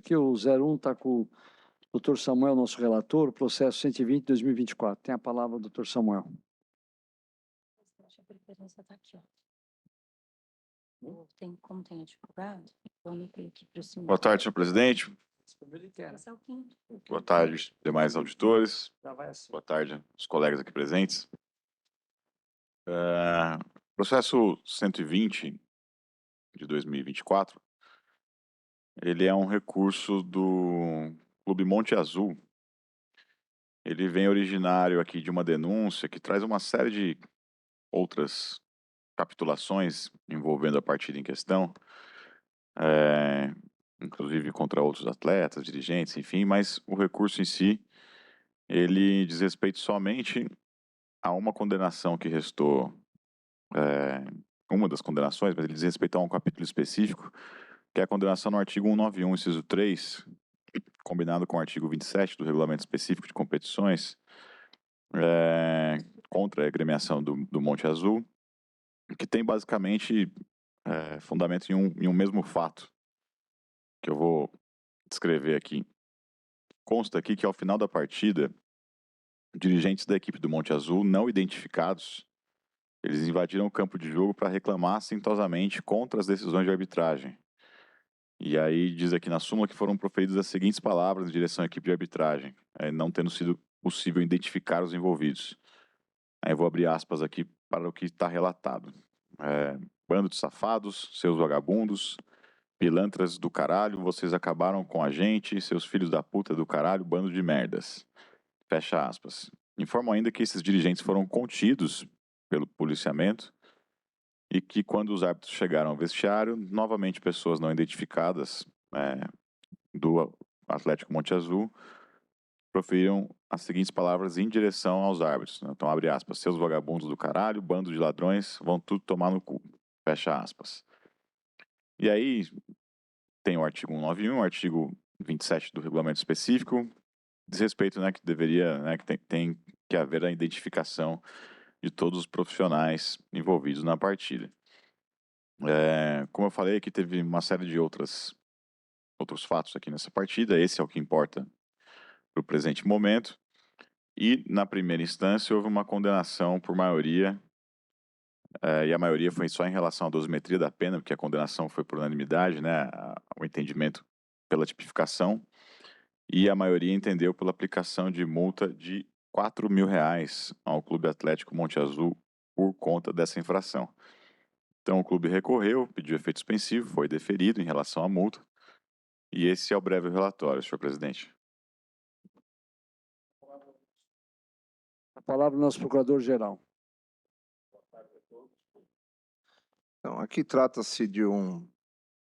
aqui, o 01 está com o doutor Samuel, nosso relator, o processo 120/2024. Tem a palavra o doutor Samuel. A preferência está aqui, ó. Como tem advogado, vamos aqui para cima. Boa tarde, senhor presidente. Esse é o quinto. Boa tarde, demais auditores. Já vai assim. Boa tarde, os colegas aqui presentes. Processo 120 de 2024, ele é um recurso do Clube Monte Azul. Ele vem originário aqui de uma denúncia que traz uma série de outras capitulações envolvendo a partida em questão, inclusive contra outros atletas, dirigentes, enfim, mas o recurso em si, ele diz respeito somente a uma condenação que restou, uma das condenações, mas ele diz respeito a um capítulo específico, que é a condenação no artigo 191, inciso 3, combinado com o artigo 27 do Regulamento Específico de Competições, contra a agremiação do Monte Azul, que tem basicamente fundamento em um mesmo fato, que eu vou descrever aqui. Consta aqui que ao final da partida, dirigentes da equipe do Monte Azul não identificados, eles invadiram o campo de jogo para reclamar assintosamente contra as decisões de arbitragem. E aí diz aqui na súmula que foram proferidas as seguintes palavras em direção à equipe de arbitragem, não tendo sido possível identificar os envolvidos. Aí eu vou abrir aspas aqui para o que está relatado. Bando de safados, seus vagabundos, pilantras do caralho, vocês acabaram com a gente, seus filhos da puta do caralho, bando de merdas. Fecha aspas. Informam ainda que esses dirigentes foram contidos pelo policiamento e que quando os árbitros chegaram ao vestiário, novamente pessoas não identificadas do Atlético Monte Azul proferiram as seguintes palavras em direção aos árbitros. Então, abre aspas, seus vagabundos do caralho, bando de ladrões, vão tudo tomar no cu. Fecha aspas. E aí, tem o artigo 191, o artigo 27 do Regulamento Específico, diz respeito, que deveria, que tem que haver a identificação de todos os profissionais envolvidos na partida. Como eu falei, aqui teve uma série de outros fatos aqui nessa partida, esse é o que importa para o presente momento, e na primeira instância houve uma condenação por maioria, e a maioria foi só em relação à dosimetria da pena, porque a condenação foi por unanimidade, o entendimento pela tipificação, e a maioria entendeu pela aplicação de multa de R$4.000 ao Clube Atlético Monte Azul por conta dessa infração. Então o clube recorreu, pediu efeito suspensivo, foi deferido em relação à multa, e esse é o breve relatório, senhor presidente. A palavra ao nosso procurador-geral. Então, aqui trata-se de um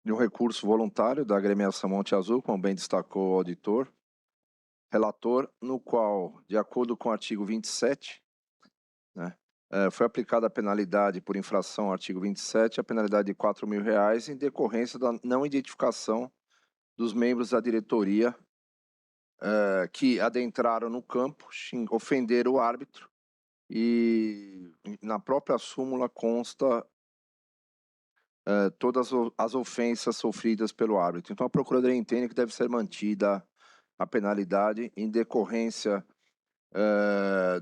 recurso voluntário da agremiação Monte Azul, como bem destacou o auditor, relator, no qual, de acordo com o artigo 27, foi aplicada a penalidade por infração ao artigo 27, a penalidade de R$4.000 em decorrência da não identificação dos membros da diretoria que adentraram no campo, ofenderam o árbitro, e na própria súmula consta todas as ofensas sofridas pelo árbitro. Então a Procuradoria entende que deve ser mantida a penalidade em decorrência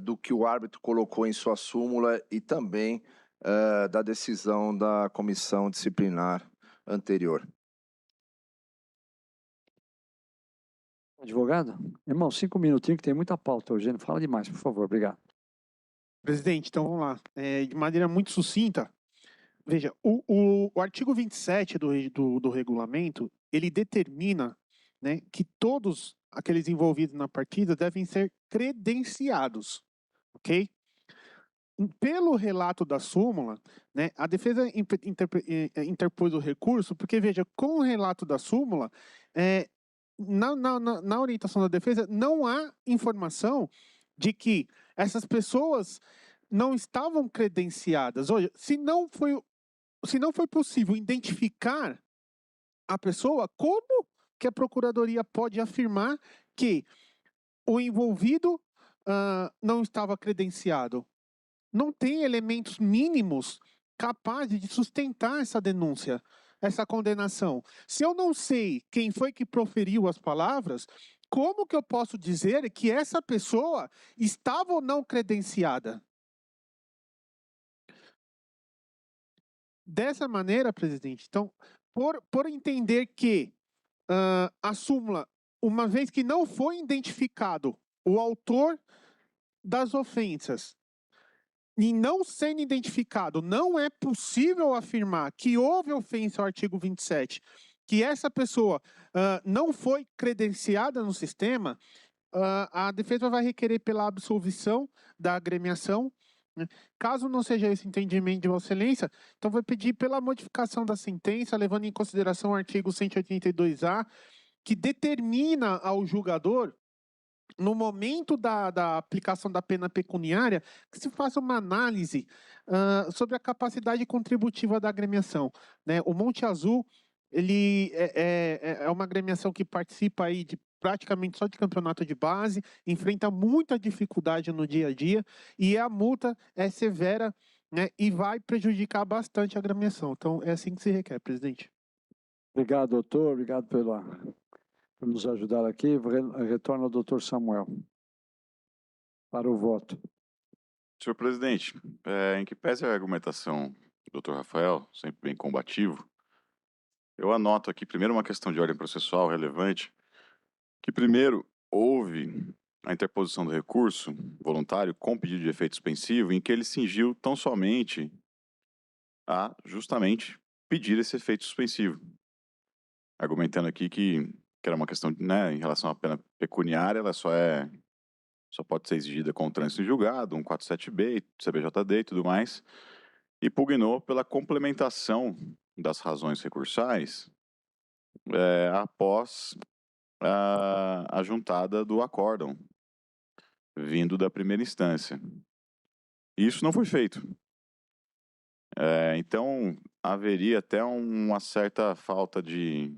do que o árbitro colocou em sua súmula e também da decisão da comissão disciplinar anterior. Advogado? Irmão, 5 minutinhos que tem muita pauta, Eugênio. Fala demais, por favor. Obrigado. Presidente, então vamos lá. De maneira muito sucinta, veja, o artigo 27 do regulamento, ele determina, que todos aqueles envolvidos na partida devem ser credenciados, ok? Pelo relato da súmula, a defesa interpôs o recurso, porque, veja, com o relato da súmula, na orientação da defesa, não há informação de que essas pessoas não estavam credenciadas. Olha, se não foi possível identificar a pessoa, como que a Procuradoria pode afirmar que o envolvido não estava credenciado? Não tem elementos mínimos capazes de sustentar essa denúncia. essa condenação? Se eu não sei quem foi que proferiu as palavras, como que eu posso dizer que essa pessoa estava ou não credenciada? Dessa maneira, presidente, então, por entender que a súmula, uma vez que não foi identificado o autor das ofensas, e não sendo identificado, não é possível afirmar que houve ofensa ao artigo 27, que essa pessoa não foi credenciada no sistema, a defesa vai requerer pela absolvição da agremiação, né? Caso não seja esse entendimento de Vossa Excelência, então vai pedir pela modificação da sentença, levando em consideração o artigo 182A, que determina ao julgador, no momento da aplicação da pena pecuniária, que se faça uma análise sobre a capacidade contributiva da agremiação, né? O Monte Azul, ele é uma agremiação que participa aí de praticamente só de campeonato de base, enfrenta muita dificuldade no dia a dia, e a multa é severa, né? E vai prejudicar bastante a agremiação. Então, é assim que se requer, presidente. Obrigado, doutor. Obrigado por nos ajudar aqui. Retorno ao doutor Samuel para o voto. Senhor presidente, em que pese a argumentação do Dr. Rafael, sempre bem combativo, eu anoto aqui primeiro uma questão de ordem processual relevante, que primeiro houve a interposição do recurso voluntário com pedido de efeito suspensivo, em que ele cingiu tão somente a justamente pedir esse efeito suspensivo, argumentando aqui que era uma questão, né, em relação à pena pecuniária, ela só pode ser exigida com o trânsito em julgado, 147B, CBJD e tudo mais, e pugnou pela complementação das razões recursais após a juntada do acórdão, vindo da primeira instância. E isso não foi feito. Então, haveria até uma certa falta de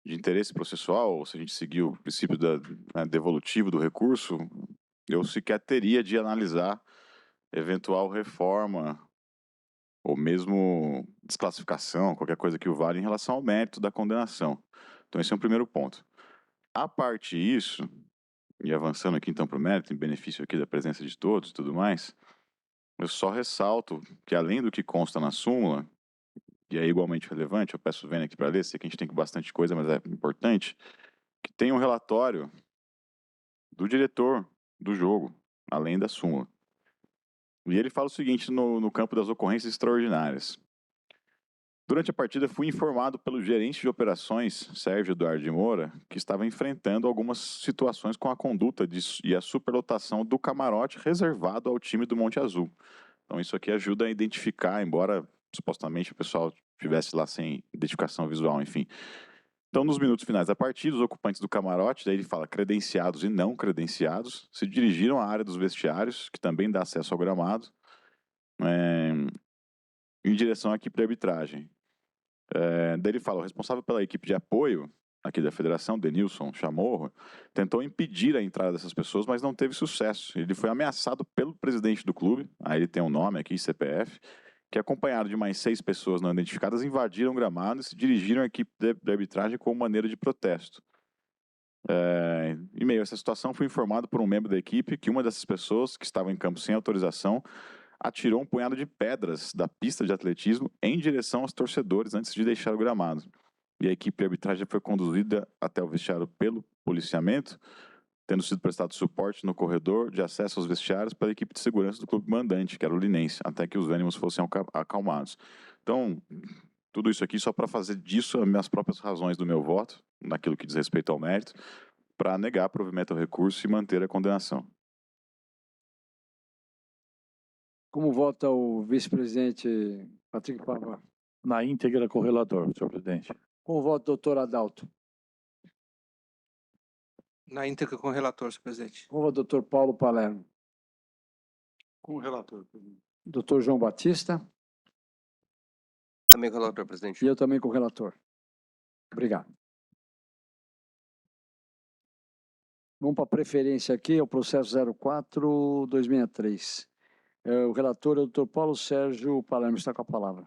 interesse processual, ou se a gente seguir o princípio devolutivo do recurso, eu sequer teria de analisar eventual reforma ou mesmo desclassificação, qualquer coisa que o valha em relação ao mérito da condenação. Então esse é um primeiro ponto. A parte disso, e avançando aqui então para o mérito, em benefício aqui da presença de todos e tudo mais, eu só ressalto que além do que consta na súmula, e é igualmente relevante, eu peço o Vênia aqui para ler, sei que a gente tem bastante coisa, mas é importante, que tem um relatório do diretor do jogo, além da súmula. E ele fala o seguinte no campo das ocorrências extraordinárias. Durante a partida, fui informado pelo gerente de operações, Sérgio Eduardo de Moura, que estava enfrentando algumas situações com a conduta e a superlotação do camarote reservado ao time do Monte Azul. Então isso aqui ajuda a identificar, embora supostamente o pessoal estivesse lá sem identificação visual, enfim. Então, nos minutos finais da partida, os ocupantes do camarote, daí ele fala credenciados e não credenciados, se dirigiram à área dos vestiários, que também dá acesso ao gramado, em direção à equipe de arbitragem. Daí ele fala, o responsável pela equipe de apoio aqui da federação, Denilson Chamorro, tentou impedir a entrada dessas pessoas, mas não teve sucesso. Ele foi ameaçado pelo presidente do clube, aí ele tem um nome aqui, CPF, que acompanhado de mais 6 pessoas não identificadas, invadiram o gramado e se dirigiram à equipe de arbitragem como maneira de protesto. Em meio a essa situação, fui informado por um membro da equipe que uma dessas pessoas, que estava em campo sem autorização, atirou um punhado de pedras da pista de atletismo em direção aos torcedores antes de deixar o gramado. E a equipe de arbitragem foi conduzida até o vestiário pelo policiamento, tendo sido prestado suporte no corredor de acesso aos vestiários pela equipe de segurança do clube mandante, que era o Linense, até que os ânimos fossem acalmados. Então, tudo isso aqui só para fazer disso as minhas próprias razões do meu voto, naquilo que diz respeito ao mérito, para negar provimento ao recurso e manter a condenação. Como vota o vice-presidente Patrick Pavão? Na íntegra com o relator, senhor presidente. Como vota o doutor Adalto? Na íntegra com o relator, senhor presidente. Como vota o doutor Paulo Palermo? Com o relator, presidente. Doutor João Batista? Também com o relator, presidente. E eu também com o relator. Obrigado. Vamos para a preferência aqui, é o processo 04-263. O relator é o doutor Paulo Sérgio Palermo, está com a palavra.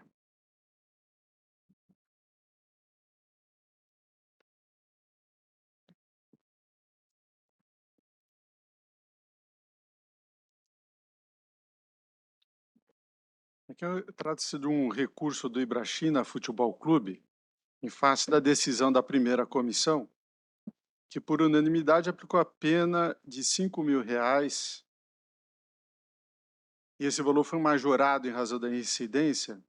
Aqui trata-se de um recurso do Ibrachina Futebol Clube, em face da decisão da primeira comissão, que por unanimidade aplicou a pena de R$ 5.000, e esse valor foi majorado em razão da incidência,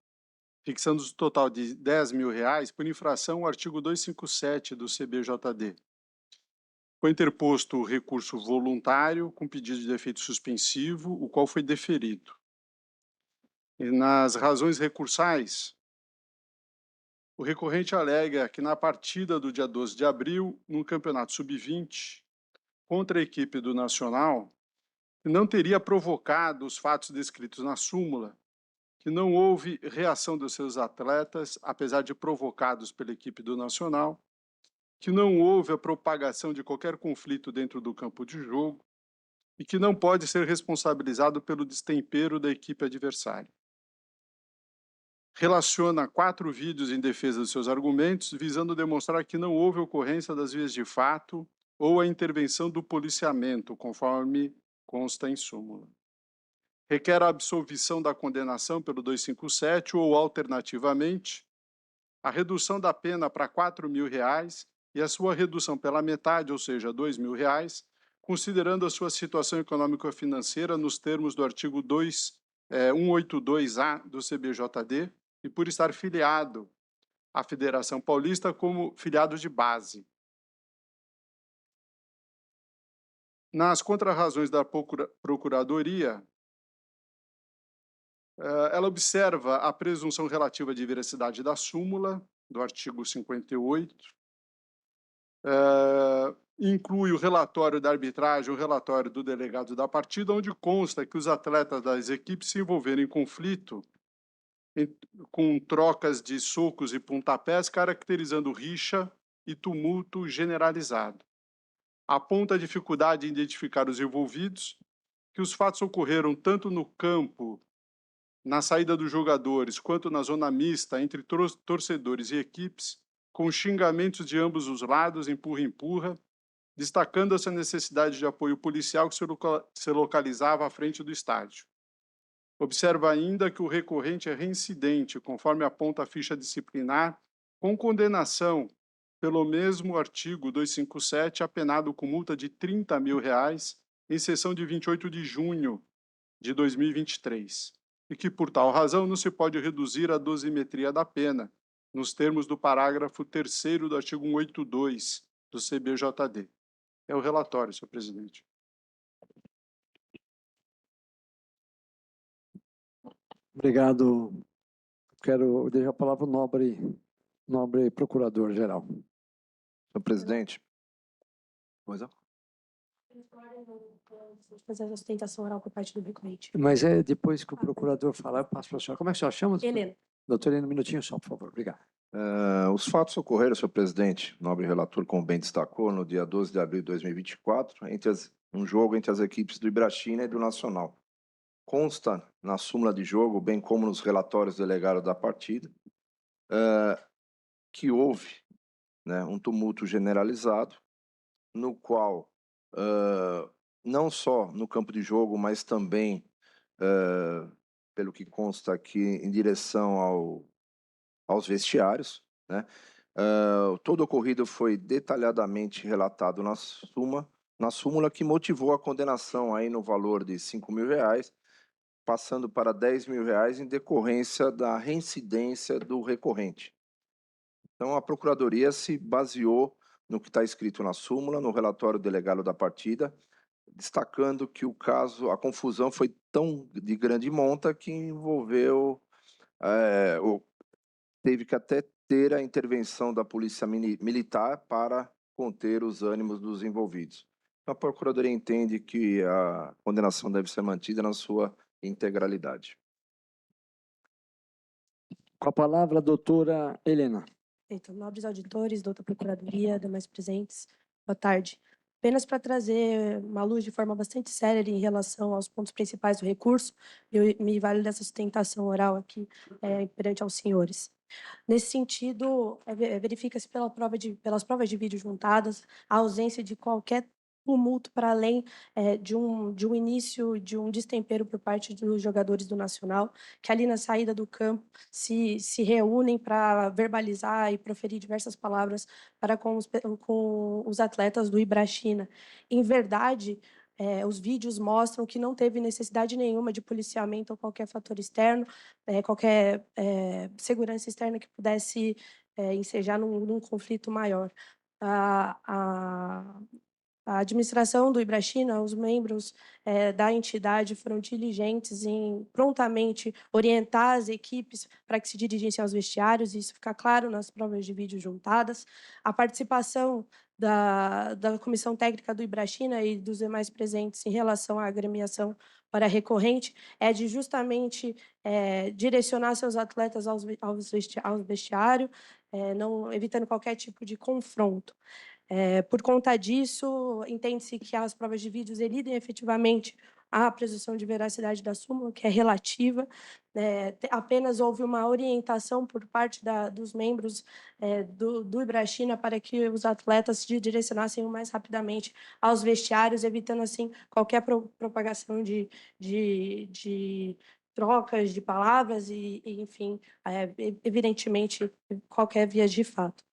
fixando o total de R$ 10.000 por infração ao artigo 257 do CBJD. Foi interposto o recurso voluntário com pedido de efeito suspensivo, o qual foi deferido. E nas razões recursais, o recorrente alega que na partida do dia 12 de abril, no Campeonato Sub-20, contra a equipe do Nacional, não teria provocado os fatos descritos na súmula, que não houve reação dos seus atletas, apesar de provocados pela equipe do Nacional, que não houve a propagação de qualquer conflito dentro do campo de jogo e que não pode ser responsabilizado pelo destempero da equipe adversária. Relaciona 4 vídeos em defesa dos seus argumentos, visando demonstrar que não houve ocorrência das vias de fato ou a intervenção do policiamento, conforme consta em súmula. Requer a absolvição da condenação pelo 257 ou, alternativamente, a redução da pena para R$ 4.000 e a sua redução pela metade, ou seja, R$ 2.000, considerando a sua situação econômico-financeira nos termos do artigo 182-A do CBJD e por estar filiado à Federação Paulista como filiado de base. Nas contrarrazões da Procuradoria, ela observa a presunção relativa de veracidade da súmula, do artigo 58, inclui o relatório da arbitragem, o relatório do delegado da partida, onde consta que os atletas das equipes se envolveram em conflito com trocas de socos e pontapés, caracterizando rixa e tumulto generalizado. Aponta a dificuldade em identificar os envolvidos, que os fatos ocorreram tanto no campo, na saída dos jogadores, quanto na zona mista entre torcedores e equipes, com xingamentos de ambos os lados, empurra-empurra, destacando essa necessidade de apoio policial que se localizava à frente do estádio. Observa ainda que o recorrente é reincidente, conforme aponta a ficha disciplinar, com condenação pelo mesmo artigo 257, apenado com multa de R$ 30.000, em sessão de 28 de junho de 2023, e que, por tal razão, não se pode reduzir a dosimetria da pena, nos termos do parágrafo 3º do artigo 182 do CBJD. É o relatório, senhor presidente. Obrigado. Quero deixar a palavra ao nobre procurador-geral. Senhor presidente. Coisa? Fazer a sustentação oral por parte do recorrente. Mas depois que o procurador falar, eu passo para a senhora. Como é que a senhora chama? Helena. Doutora Helena, um minutinho só, por favor. Obrigado. Os fatos ocorreram, senhor presidente, nobre relator, como bem destacou, no dia 12 de abril de 2024, um jogo entre as equipes do Ibrachina e do Nacional. Consta na súmula de jogo, bem como nos relatórios delegados da partida, que houve, né, um tumulto generalizado, no qual, não só no campo de jogo, mas também, pelo que consta aqui, em direção aos vestiários, né? Todo o ocorrido foi detalhadamente relatado na súmula que motivou a condenação aí no valor de R$ 5.000, passando para R$ 10.000 em decorrência da reincidência do recorrente. Então, a Procuradoria se baseou no que está escrito na súmula, no relatório delegado da partida, destacando que a confusão foi tão de grande monta que envolveu, teve que até ter a intervenção da Polícia Militar para conter os ânimos dos envolvidos. A Procuradoria entende que a condenação deve ser mantida na sua integralidade. Com a palavra, a doutora Helena. Então, nobres auditores, doutora Procuradoria, demais presentes, boa tarde. Apenas para trazer uma luz de forma bastante séria em relação aos pontos principais do recurso, eu me valho dessa sustentação oral aqui perante aos senhores. Nesse sentido, verifica-se pelas provas de vídeo juntadas a ausência de qualquer tumulto para além de um início, de um destempero por parte dos jogadores do Nacional, que ali na saída do campo se reúnem para verbalizar e proferir diversas palavras para com os atletas do Ibrachina. Em verdade, os vídeos mostram que não teve necessidade nenhuma de policiamento ou qualquer fator externo, qualquer segurança externa que pudesse ensejar num conflito maior. A a administração do Ibrachina, os membros da entidade foram diligentes em prontamente orientar as equipes para que se dirigissem aos vestiários, e isso fica claro nas provas de vídeo juntadas. A participação da comissão técnica do Ibrachina e dos demais presentes em relação à agremiação para recorrente é de justamente direcionar seus atletas ao vestiário, não, evitando qualquer tipo de confronto. Por conta disso, entende-se que as provas de vídeos elidem efetivamente a presunção de veracidade da súmula, que é relativa. Apenas houve uma orientação por parte dos membros do Ibrachina para que os atletas se direcionassem o mais rapidamente aos vestiários, evitando, assim, qualquer propagação de trocas de palavras e enfim, evidentemente, qualquer vias de fato.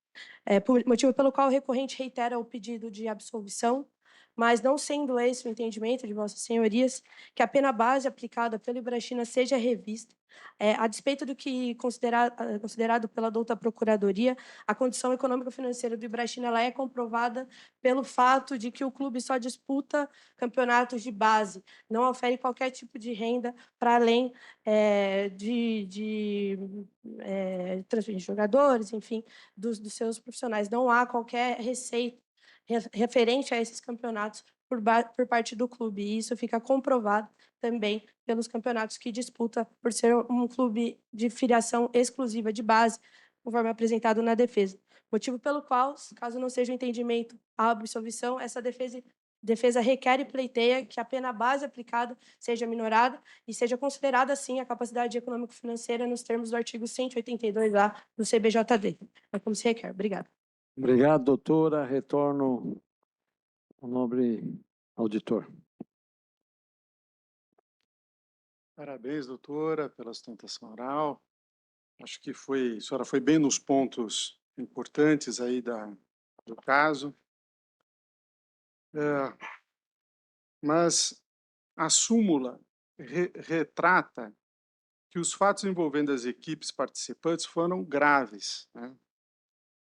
Motivo pelo qual o recorrente reitera o pedido de absolvição, mas não sendo esse o entendimento de vossas senhorias, que a pena base aplicada pelo Ibrachina seja revista, a despeito do que considerado pela douta Procuradoria, a condição econômico-financeira do Ibrachina ela é comprovada pelo fato de que o clube só disputa campeonatos de base, não ofere qualquer tipo de renda para além de transferir jogadores, enfim, dos seus profissionais. Não há qualquer receita referente a esses campeonatos por parte do clube, e isso fica comprovado também pelos campeonatos que disputa, por ser um clube de filiação exclusiva de base, conforme apresentado na defesa. Motivo pelo qual, caso não seja o entendimento a absolvição, essa defesa requer e pleiteia que a pena base aplicada seja minorada e seja considerada, assim, a capacidade econômico-financeira nos termos do artigo 182-A do CBJD. É como se requer. Obrigada. Obrigado, doutora. Retorno ao nobre auditor. Parabéns, doutora, pela sustentação oral. Acho que a senhora foi bem nos pontos importantes aí do caso. Mas a súmula retrata que os fatos envolvendo as equipes participantes foram graves, né?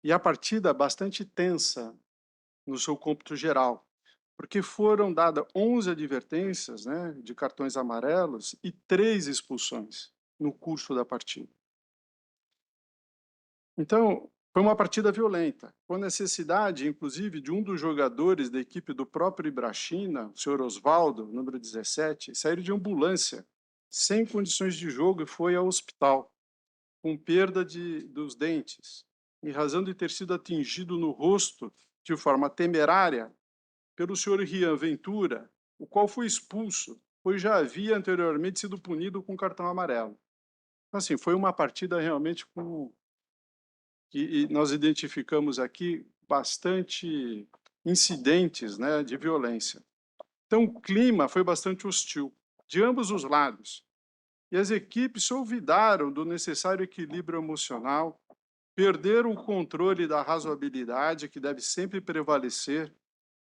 E a partida bastante tensa no seu cômputo geral, porque foram dadas 11 advertências, né, de cartões amarelos e 3 expulsões no curso da partida. Então, foi uma partida violenta, com necessidade, inclusive, de um dos jogadores da equipe do próprio Ibrachina, o senhor Osvaldo, número 17, sair de ambulância, sem condições de jogo, e foi ao hospital, com perda dos dentes, em razão de ter sido atingido no rosto de forma temerária pelo senhor Rian Ventura, o qual foi expulso, pois já havia anteriormente sido punido com cartão amarelo. Então, assim, foi uma partida realmente que nós identificamos aqui bastante incidentes, né, de violência. Então, o clima foi bastante hostil, de ambos os lados. E as equipes se olvidaram do necessário equilíbrio emocional, perderam o controle da razoabilidade, que deve sempre prevalecer,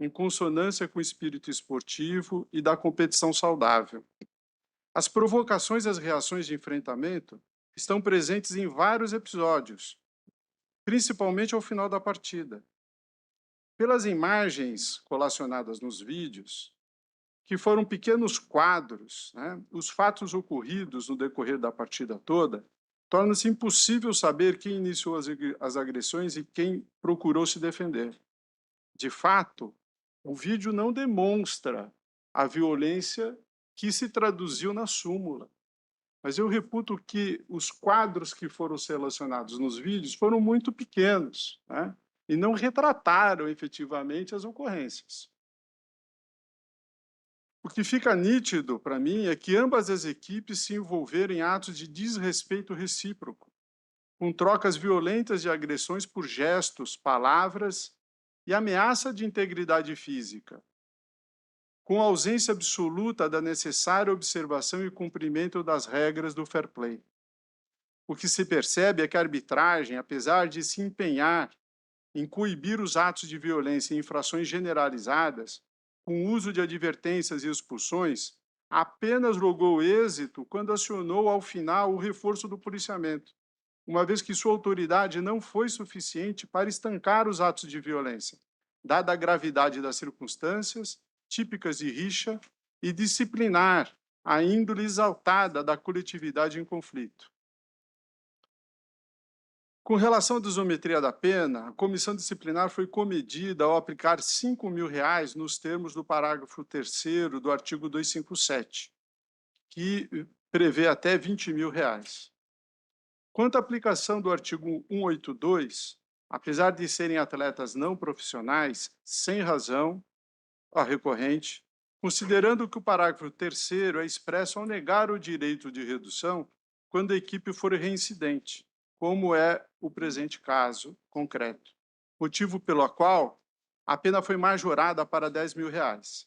em consonância com o espírito esportivo e da competição saudável. As provocações e as reações de enfrentamento estão presentes em vários episódios, principalmente ao final da partida. Pelas imagens colacionadas nos vídeos, que foram pequenos quadros, né, os fatos ocorridos no decorrer da partida toda, torna-se impossível saber quem iniciou as agressões e quem procurou se defender. De fato, o vídeo não demonstra a violência que se traduziu na súmula. Mas eu reputo que os quadros que foram selecionados nos vídeos foram muito pequenos, né, e não retrataram efetivamente as ocorrências. O que fica nítido para mim é que ambas as equipes se envolveram em atos de desrespeito recíproco, com trocas violentas de agressões por gestos, palavras e ameaça de integridade física, com ausência absoluta da necessária observação e cumprimento das regras do fair play. O que se percebe é que a arbitragem, apesar de se empenhar em coibir os atos de violência e infrações generalizadas, com o uso de advertências e expulsões, apenas logrou êxito quando acionou ao final o reforço do policiamento, uma vez que sua autoridade não foi suficiente para estancar os atos de violência, dada a gravidade das circunstâncias típicas de rixa e disciplinar a índole exaltada da coletividade em conflito. Com relação à desometria da pena, a comissão disciplinar foi comedida ao aplicar R$ 5.000 nos termos do parágrafo 3º do artigo 257, que prevê até R$ 20.000. Quanto à aplicação do artigo 182, apesar de serem atletas não profissionais, sem razão, a recorrente, considerando que o parágrafo 3º é expresso ao negar o direito de redução quando a equipe for reincidente, como é o presente caso concreto, motivo pelo qual a pena foi majorada para R$ 10.000.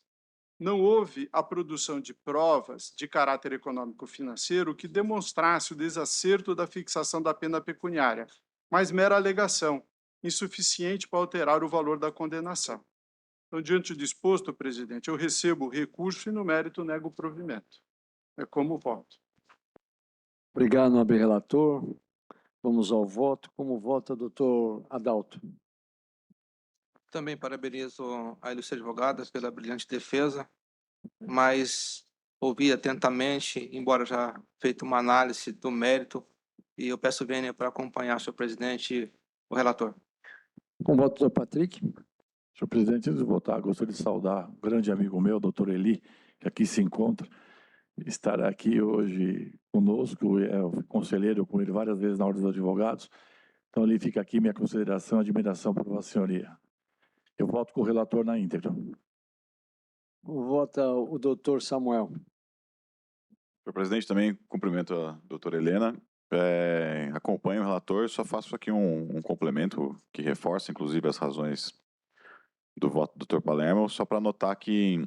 Não houve a produção de provas de caráter econômico-financeiro que demonstrasse o desacerto da fixação da pena pecuniária, mas mera alegação, insuficiente para alterar o valor da condenação. Então, diante do exposto, presidente, eu recebo o recurso e, no mérito, nego o provimento. É como voto. Obrigado, nobre relator. Vamos ao voto. Como vota o doutor Adalto? Também parabenizo a ilustre advogada pela brilhante defesa, mas ouvi atentamente, embora já feito uma análise do mérito, e eu peço vênia para acompanhar, senhor presidente, e o relator. Com o voto do doutor Patrick? Senhor presidente, antes de votar, gostaria de saudar um grande amigo meu, doutor Eli, que aqui se encontra, estará aqui hoje conosco, é conselheiro com ele várias vezes na Ordem dos Advogados, então ali fica aqui minha consideração e admiração por Vossa Senhoria. Eu voto com o relator na íntegra. Vota o doutor Samuel. Senhor presidente, também cumprimento a doutora Helena. Acompanho o relator, só faço aqui um complemento que reforça, inclusive, as razões do voto do doutor Palermo, só para notar que,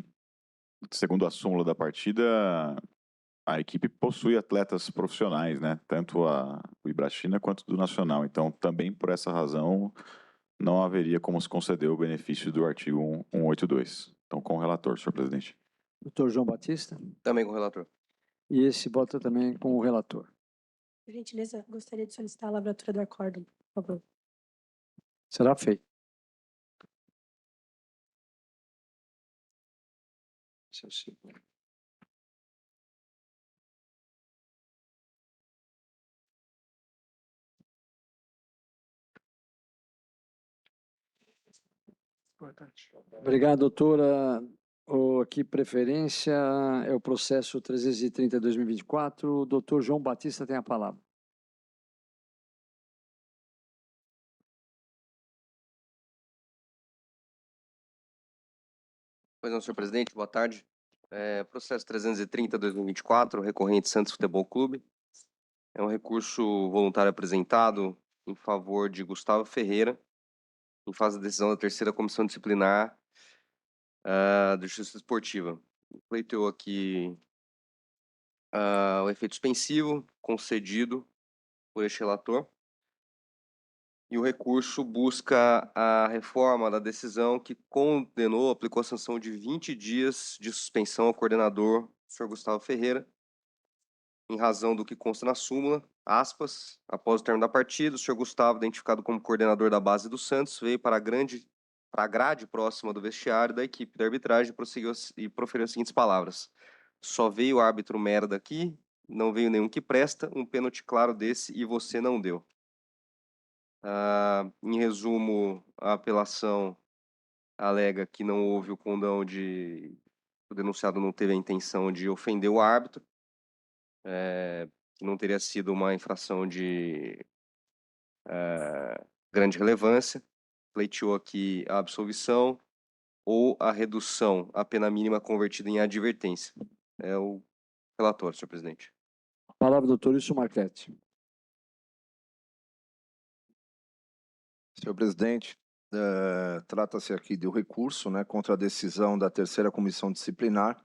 segundo a súmula da partida, a equipe possui atletas profissionais, né? Tanto o Ibrachina quanto do Nacional. Então, também por essa razão, não haveria como se conceder o benefício do artigo 182. Então, com o relator, senhor presidente. Doutor João Batista. Também com o relator. E esse vota também com o relator. Por gentileza, gostaria de solicitar a lavratura do acórdão, por favor. Será feito. Obrigado, doutora. Aqui, preferência é o processo 330/2024. O doutor João Batista tem a palavra. Pois não, senhor presidente, boa tarde. Processo 330/2024, recorrente Santos Futebol Clube. É um recurso voluntário apresentado em favor de Gustavo Ferreira, em fase de decisão da terceira comissão disciplinar da Justiça Esportiva. Pleiteou aqui o efeito suspensivo concedido por este relator. E o recurso busca a reforma da decisão que condenou, aplicou a sanção de 20 dias de suspensão ao coordenador, senhor Gustavo Ferreira, em razão do que consta na súmula, aspas, após o término da partida, o senhor Gustavo, identificado como coordenador da base do Santos, veio para a grade próxima do vestiário da equipe de arbitragem e proferiu as seguintes palavras: só veio o árbitro merda aqui, não veio nenhum que presta, um pênalti claro desse e você não deu. Em resumo, a apelação alega que não houve o condão de... O denunciado não teve a intenção de ofender o árbitro, que não teria sido uma infração de grande relevância. Pleiteou aqui a absolvição ou a redução, a pena mínima convertida em advertência. É o relatório, senhor presidente. A palavra, doutor Wilson Marchetti. Senhor presidente, Trata-se aqui do recurso, né, contra a decisão da terceira comissão disciplinar,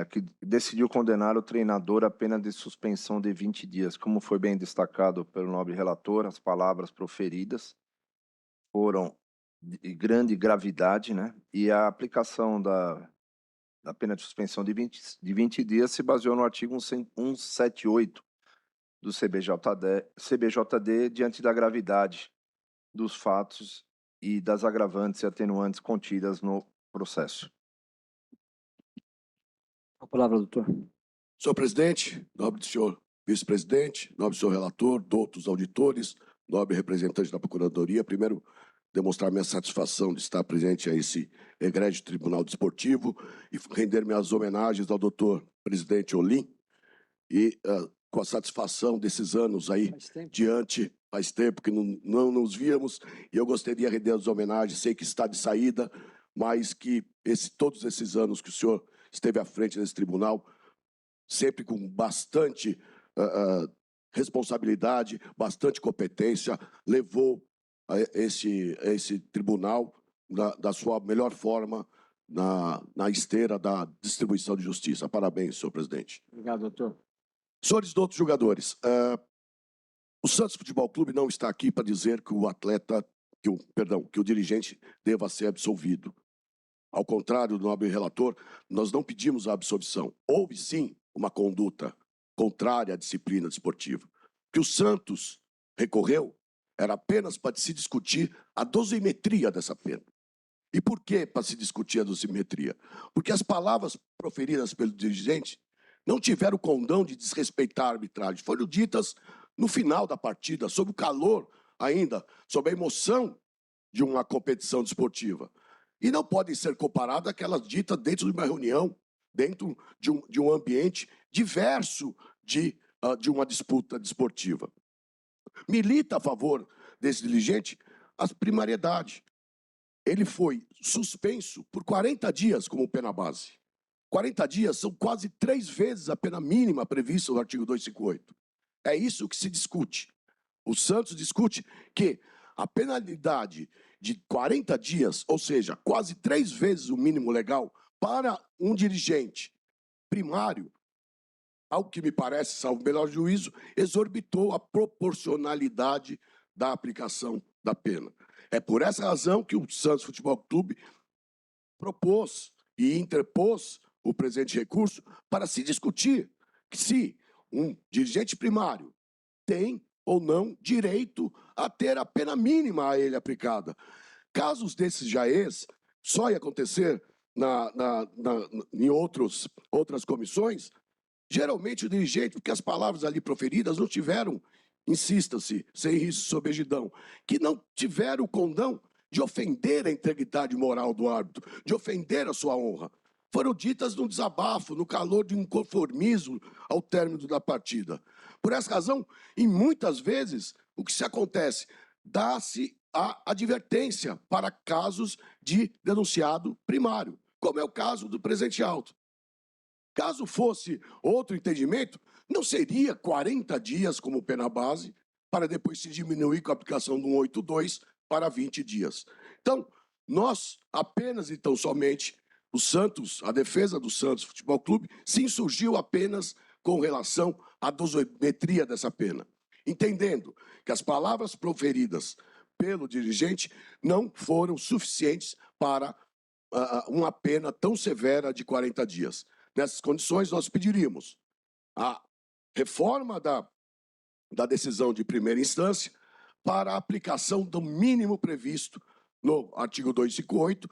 que decidiu condenar o treinador a pena de suspensão de 20 dias. Como foi bem destacado pelo nobre relator, as palavras proferidas foram de grande gravidade, né, e a aplicação da pena de suspensão de 20 dias se baseou no artigo 178 do CBJD diante da gravidade dos fatos e das agravantes e atenuantes contidas no processo. Com a palavra, doutor. Senhor presidente, nobre senhor vice-presidente, nobre senhor relator, doutos auditores, nobre representante da Procuradoria, primeiro demonstrar minha satisfação de estar presente a esse egrégio Tribunal Desportivo e render minhas homenagens ao doutor presidente Olim e com a satisfação desses anos aí faz tempo que não nos víamos e eu gostaria de render as homenagens, sei que está de saída, mas que todos esses anos que o senhor esteve à frente desse tribunal, sempre com bastante responsabilidade, bastante competência, levou esse tribunal da sua melhor forma na esteira da distribuição de justiça. Parabéns, senhor presidente. Obrigado, doutor. Senhores e outros jogadores, o Santos Futebol Clube não está aqui para dizer que que o dirigente deva ser absolvido. Ao contrário do nobre relator, nós não pedimos a absolvição. Houve, sim, uma conduta contrária à disciplina desportiva. Que o Santos recorreu era apenas para se discutir a dosimetria dessa pena. E por que para se discutir a dosimetria? Porque as palavras proferidas pelo dirigente não tiveram o condão de desrespeitar a arbitragem. Foram ditas no final da partida, sob o calor ainda, sob a emoção de uma competição desportiva. E não podem ser comparadas àquelas ditas dentro de uma reunião, dentro de um ambiente diverso de uma disputa desportiva. Milita a favor desse dirigente a primariedade. Ele foi suspenso por 40 dias como pena base. 40 dias são quase 3 vezes a pena mínima prevista no artigo 258. É isso que se discute. O Santos discute que a penalidade de 40 dias, ou seja, quase 3 vezes o mínimo legal, para um dirigente primário, ao que me parece, salvo o melhor juízo, exorbitou a proporcionalidade da aplicação da pena. É por essa razão que o Santos Futebol Clube propôs e interpôs o presente recurso para se discutir se um dirigente primário tem ou não direito a ter a pena mínima a ele aplicada. Casos desses jaez só ia acontecer em outras comissões, geralmente o dirigente, porque as palavras ali proferidas não tiveram, insista-se, sem risco de sobejidão, que não tiveram o condão de ofender a integridade moral do árbitro, de ofender a sua honra. Foram ditas num desabafo, no calor de um inconformismo ao término da partida. Por essa razão, e muitas vezes, o que se acontece? Dá-se a advertência para casos de denunciado primário, como é o caso do presente auto. Caso fosse outro entendimento, não seria 40 dias como pena base, para depois se diminuir com a aplicação do 182 para 20 dias. Então, nós apenas, então, somente, o Santos, a defesa do Santos Futebol Clube, se insurgiu apenas com relação à dosimetria dessa pena, entendendo que as palavras proferidas pelo dirigente não foram suficientes para uma pena tão severa de 40 dias. Nessas condições, nós pediríamos a reforma da decisão de primeira instância para a aplicação do mínimo previsto no artigo 258,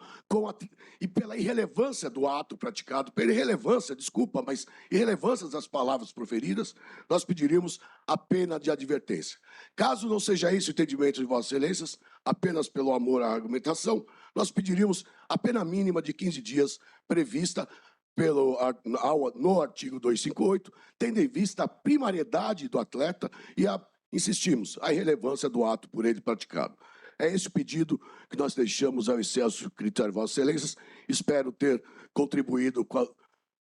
e pela irrelevância do ato praticado, pela irrelevância, desculpa, mas irrelevância das palavras proferidas, nós pediríamos a pena de advertência. Caso não seja esse o entendimento de Vossas Excelências, apenas pelo amor à argumentação, nós pediríamos a pena mínima de 15 dias prevista no artigo 258, tendo em vista a primariedade do atleta e insistimos, a irrelevância do ato por ele praticado. É esse o pedido que nós deixamos ao excelso critério de Vossas Excelências. Espero ter contribuído com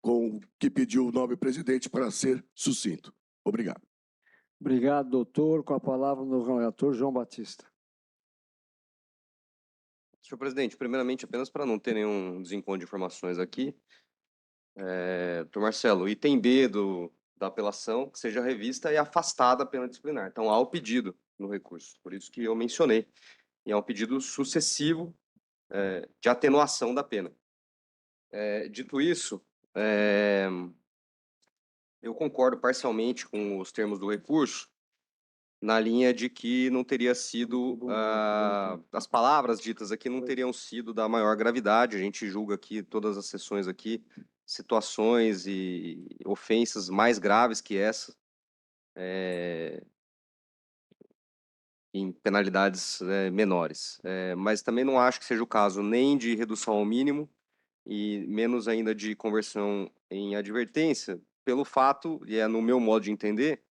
o que pediu o nobre presidente para ser sucinto. Obrigado. Obrigado, doutor. Com a palavra no relator João Batista. Senhor presidente, primeiramente, apenas para não ter nenhum desencontro de informações aqui, doutor Marcelo, item B da apelação, que seja revista e afastada a pena disciplinar. Então, há o pedido no recurso, por isso que eu mencionei. E é um pedido sucessivo de atenuação da pena. Dito isso, eu concordo parcialmente com os termos do recurso, na linha de que não teria sido, as palavras ditas aqui não teriam sido da maior gravidade. A gente julga aqui, todas as sessões aqui, situações e ofensas mais graves que essa, em penalidades menores. Mas também não acho que seja o caso nem de redução ao mínimo e menos ainda de conversão em advertência, pelo fato, e no meu modo de entender,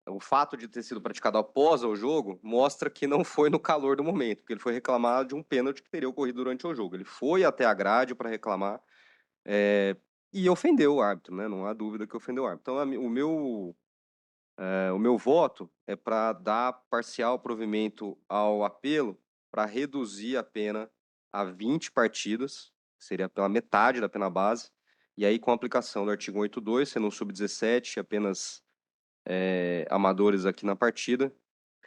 o fato de ter sido praticado após o jogo mostra que não foi no calor do momento, porque ele foi reclamar de um pênalti que teria ocorrido durante o jogo. Ele foi até a grade para reclamar e ofendeu o árbitro, né? Não há dúvida que ofendeu o árbitro. Então, o meu voto é para dar parcial provimento ao apelo para reduzir a pena a 20 partidas, seria pela metade da pena base, e aí com a aplicação do artigo 182, sendo um sub-17, apenas amadores aqui na partida,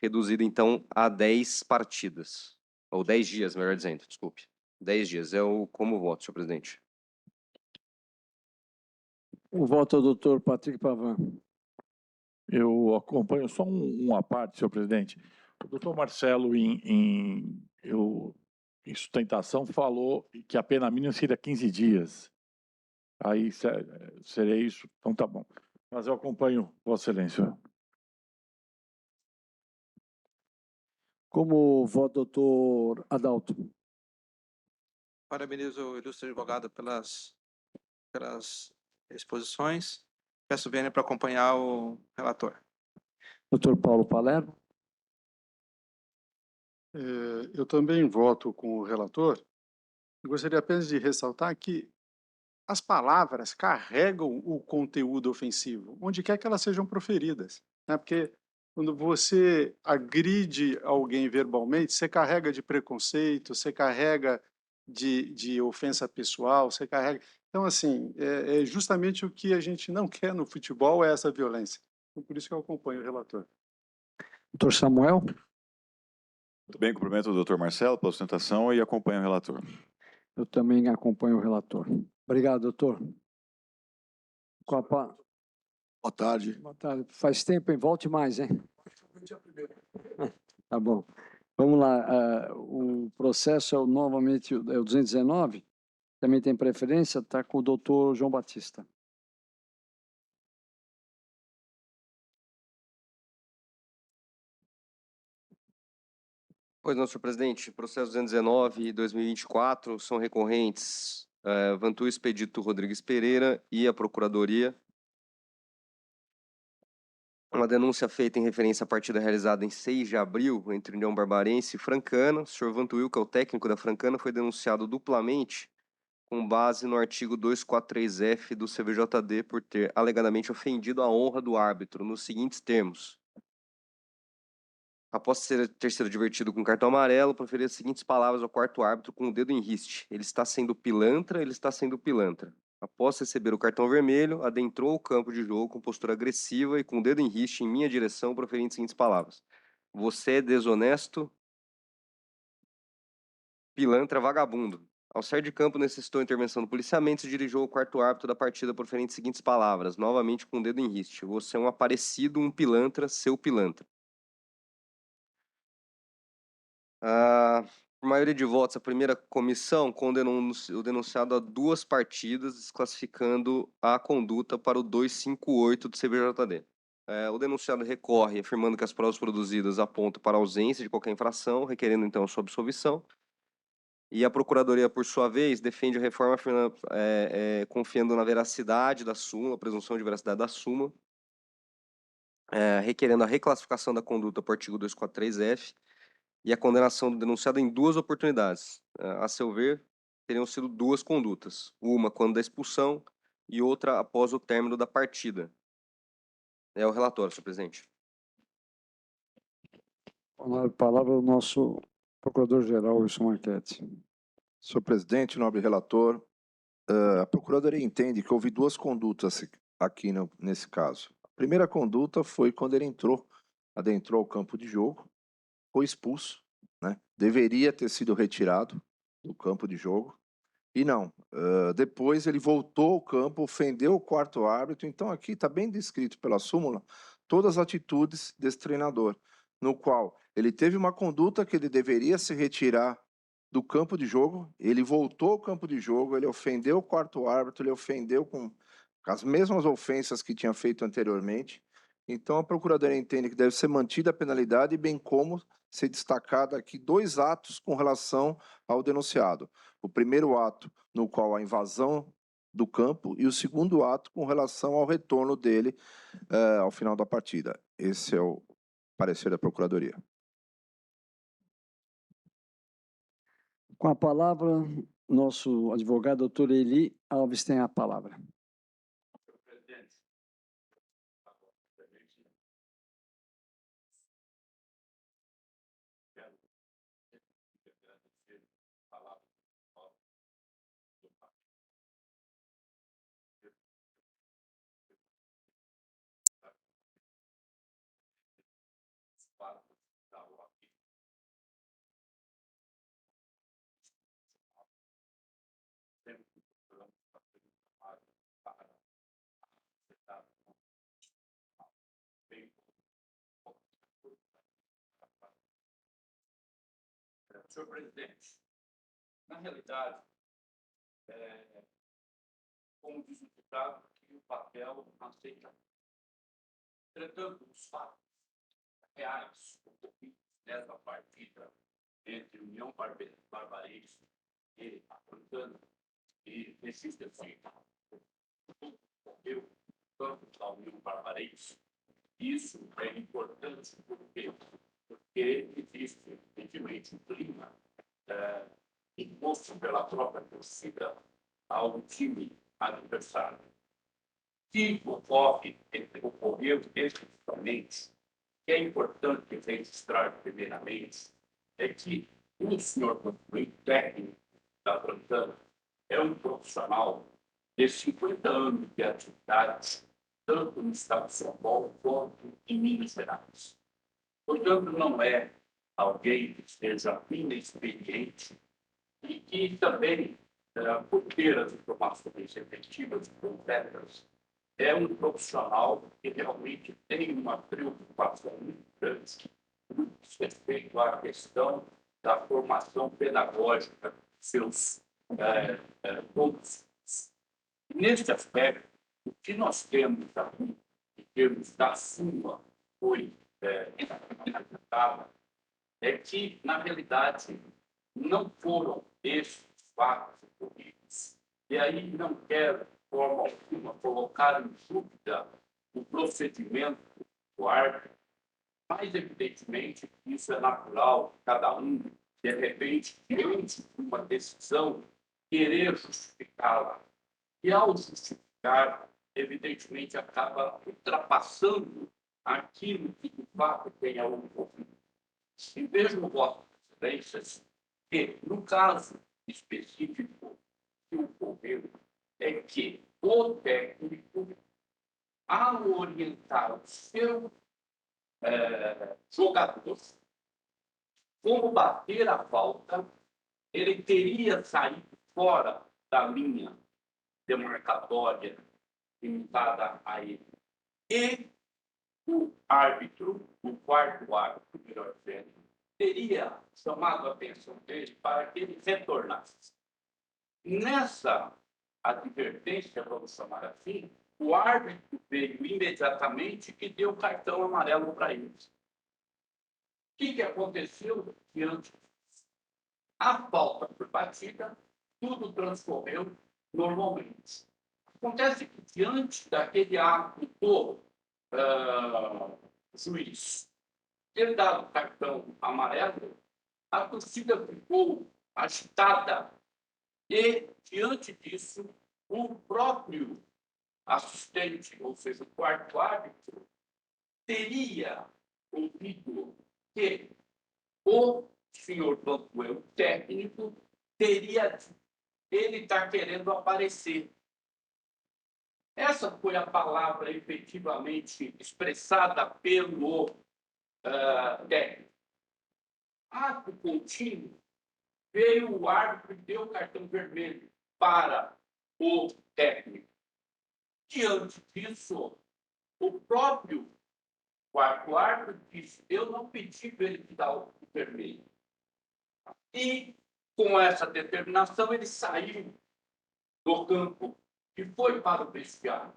reduzido então a 10 partidas, ou 10 dias, melhor dizendo, desculpe. 10 dias é como voto, senhor presidente. O voto ao doutor Patrick Pavan. Eu acompanho só uma parte, senhor presidente. O doutor Marcelo, em sustentação, falou que a pena mínima seria 15 dias. Aí seria isso? Então tá bom. Mas eu acompanho, Vossa Excelência. Como voto, doutor Adalto. Parabenizo o ilustre advogado pelas exposições. Peço vênia para acompanhar o relator. Doutor Paulo Palermo. Eu também voto com o relator. Gostaria apenas de ressaltar que as palavras carregam o conteúdo ofensivo, onde quer que elas sejam proferidas, né? Porque quando você agride alguém verbalmente, você carrega de preconceito, você carrega de ofensa pessoal, você carrega... Então, assim, é justamente o que a gente não quer no futebol, é essa violência. Então, por isso que eu acompanho o relator. Doutor Samuel. Muito bem, cumprimento o doutor Marcelo pela sustentação e acompanho o relator. Eu também acompanho o relator. Obrigado, doutor. Boa tarde. Boa tarde. Faz tempo, hein? Volte mais, hein? Tá bom. Vamos lá. O processo novamente é o 219. Também tem preferência. Está com o doutor João Batista. Pois não, senhor presidente. Processo 219 e 2024 são recorrentes Vantu Expedito Rodrigues Pereira e a Procuradoria. Uma denúncia feita em referência à partida realizada em 6 de abril entre União Barbarense e Francana. O senhor Vantuil, que é o técnico da Francana, foi denunciado duplamente com base no artigo 243F do CVJD por ter alegadamente ofendido a honra do árbitro nos seguintes termos. Após ter sido advertido com cartão amarelo, proferir as seguintes palavras ao quarto árbitro com o dedo em riste. Ele está sendo pilantra, ele está sendo pilantra. Após receber o cartão vermelho, adentrou o campo de jogo com postura agressiva e com o dedo em riste em minha direção, proferindo as seguintes palavras. Você é desonesto, pilantra, vagabundo. Ao sair de campo, necessitou intervenção do policiamento e se dirigiu ao quarto árbitro da partida, proferindo as seguintes palavras, novamente com o dedo em riste. Você é um aparecido, um pilantra, seu pilantra. Por maioria de votos, a primeira comissão condenou o denunciado a 2 partidas, desclassificando a conduta para o 258 do CVJD. O denunciado recorre, afirmando que as provas produzidas apontam para a ausência de qualquer infração, requerendo então a sua absolvição. E a Procuradoria, por sua vez, defende a reforma confiando na veracidade da súmula, a presunção de veracidade da súmula, requerendo a reclassificação da conduta por artigo 243F, e a condenação do denunciado em 2 oportunidades. A seu ver, teriam sido 2 condutas. Uma quando da expulsão e outra após o término da partida. É o relatório, senhor presidente. A palavra ao nosso Procurador-Geral Wilson Marchetti. Senhor presidente, nobre relator, a Procuradoria entende que houve duas condutas aqui nesse caso. A primeira conduta foi quando ele adentrou o campo de jogo, foi expulso, né? Deveria ter sido retirado do campo de jogo, e não. Depois ele voltou ao campo, ofendeu o quarto árbitro, então aqui está bem descrito pela súmula todas as atitudes desse treinador, no qual ele teve uma conduta que ele deveria se retirar do campo de jogo, ele voltou ao campo de jogo, ele ofendeu o quarto árbitro, ele ofendeu com as mesmas ofensas que tinha feito anteriormente. Então a Procuradoria entende que deve ser mantida a penalidade, bem como ser destacado aqui dois atos com relação ao denunciado. O primeiro ato, no qual a invasão do campo, e o segundo ato com relação ao retorno dele ao final da partida. Esse é o parecer da Procuradoria. Com a palavra, nosso advogado, doutor Eli Alves, tem a palavra. Senhor presidente, na realidade, como diz o ditado, que o papel aceita. Entretanto, os fatos reais ocorridos nessa partida entre União Barbarense e Africana e esses defeitos ocorreu campo da União Barbarense. Isso é importante porque existe, evidentemente, um clima imposto pela própria torcida ao time adversário. Que ocorreu especificamente, que é importante registrar primeiramente, é que o senhor técnico da Brantana é um profissional de 50 anos de atividade, tanto no estado de São Paulo quanto em Minas Gerais. Portanto, não é alguém que esteja inexperiente e que também, por ter as informações efetivas e concretas, é um profissional que realmente tem uma preocupação muito grande no respeito à questão da formação pedagógica dos seus alunos. Neste aspecto, o que nós temos aqui, em termos da súmula, foi é que, na realidade, não foram esses fatos ocorridos. E aí não quero, de forma alguma, colocar em dúvida o procedimento do árbitro, mas, evidentemente, isso é natural, cada um, de repente, diante de uma decisão, querer justificá-la. E, ao justificar, evidentemente, acaba ultrapassando aquilo que, de fato, tem a ocorrido. E vejo no vosso excelências que, no caso específico que ocorreu, é que o técnico, ao orientar o seu jogador como bater a falta, ele teria saído fora da linha demarcatória limitada a ele. E o árbitro, o quarto árbitro, melhor dizendo, teria chamado a atenção dele para que ele retornasse. Nessa advertência, vamos chamar assim, o árbitro veio imediatamente e deu cartão amarelo para eles. O que aconteceu diante disso? A falta foi batida, tudo transcorreu normalmente. Acontece que, diante daquele ato do juiz ter dado cartão amarelo, a torcida ficou agitada e, diante disso, o próprio assistente, ou seja, o quarto árbitro, teria ouvido que o senhor Vantuel, técnico, teria ele está querendo aparecer. Essa foi a palavra efetivamente expressada pelo técnico. Ato contínuo, veio o árbitro e deu o cartão vermelho para o técnico. Diante disso, o próprio quarto árbitro disse: eu não pedi para ele dar o vermelho. E, com essa determinação, ele saiu do campo e foi para o vestiário.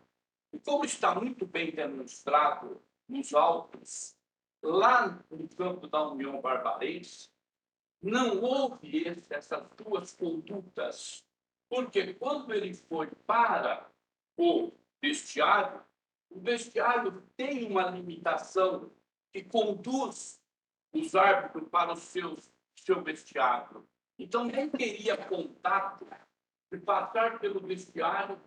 E como está muito bem demonstrado nos autos, lá no campo da União Barbarense, não houve essas duas condutas, porque quando ele foi para o vestiário tem uma limitação que conduz os árbitros para o seu vestiário. Então, nem teria contato de passar pelo vestiário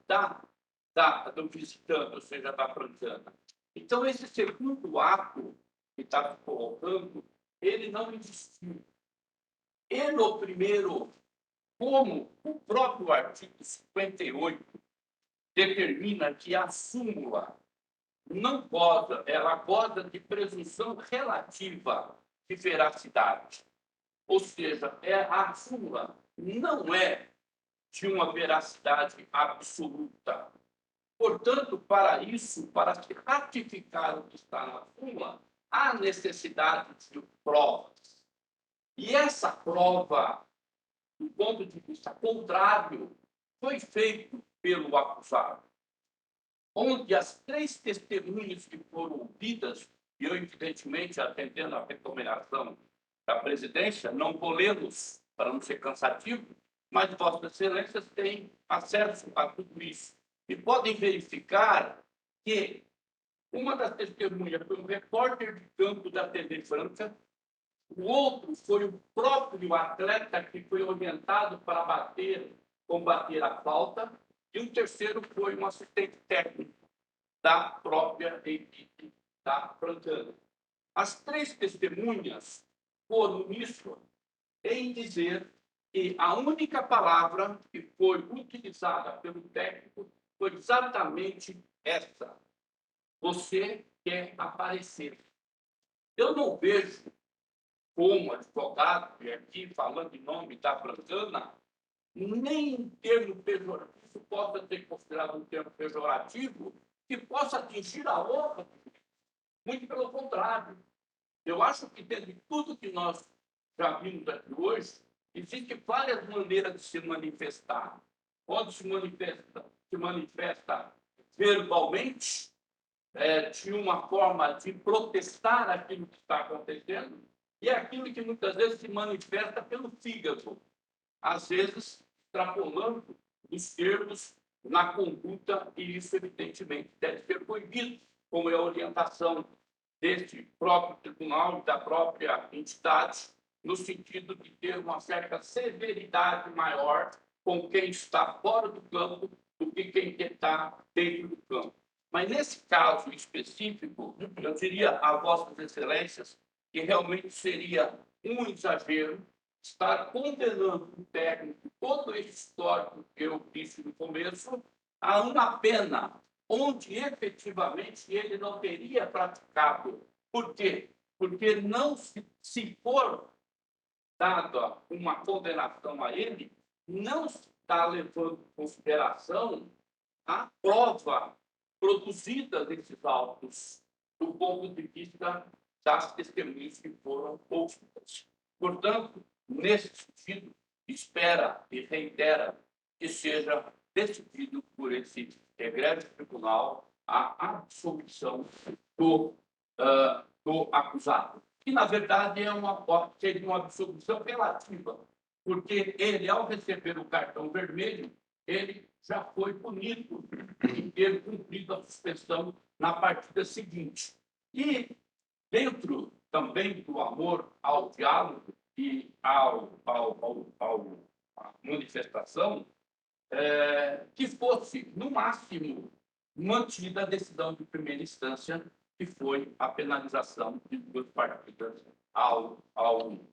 do visitante, ou seja, da francana. Então, esse segundo ato que está se colocando, ele não existiu. E no primeiro, como o próprio artigo 58 determina que a súmula não goza, ela goza de presunção relativa de veracidade. Ou seja, a súmula não é de uma veracidade absoluta. Portanto, para isso, para se ratificar o que está na súmula, há necessidade de provas. E essa prova, do ponto de vista contrário, foi feito pelo acusado, onde as 3 testemunhas que foram ouvidas, e eu, evidentemente, atendendo à recomendação da presidência, não vou lê-los para não ser cansativo, mas Vossas Excelências têm acesso a tudo isso. E podem verificar que uma das testemunhas foi um repórter de campo da TV Franca, o outro foi o próprio atleta que foi orientado para combater a falta, e o terceiro foi um assistente técnico da própria equipe da Francana. As 3 testemunhas foram nisso em dizer que a única palavra que foi utilizada pelo técnico foi exatamente essa: você quer aparecer. Eu não vejo como advogado, e aqui falando em nome da Francana, nem em termo pejorativo, isso possa ser considerado um termo pejorativo, que possa atingir a honra. Muito pelo contrário. Eu acho que, dentro de tudo que nós já vimos aqui hoje, existem várias maneiras de se manifestar. Onde se manifesta verbalmente, de uma forma de protestar aquilo que está acontecendo, e aquilo que muitas vezes se manifesta pelo fígado, às vezes extrapolando os termos na conduta, e isso, evidentemente, deve ser proibido, como é a orientação deste próprio tribunal e da própria entidade, no sentido de ter uma certa severidade maior com quem está fora do campo do que quem está dentro do campo. Mas, nesse caso específico, eu diria a Vossas Excelências que realmente seria um exagero estar condenando o técnico, todo esse histórico que eu disse no começo, a uma pena onde efetivamente ele não teria praticado. Por quê? Porque não se for dada uma condenação a ele, não se está levando em consideração a prova produzida desses autos, do ponto de vista das testemunhas que foram ouvidas. Portanto, nesse sentido, espera e reitera que seja decidido por esse egrégio tribunal a absolvição do acusado. Que, na verdade, seria uma absolvição relativa, porque ele, ao receber o cartão vermelho, ele já foi punido em ter cumprido a suspensão na partida seguinte. E, dentro também do amor ao diálogo e à manifestação, que fosse, no máximo, mantida a decisão de primeira instância que foi a penalização de 2 partidas ao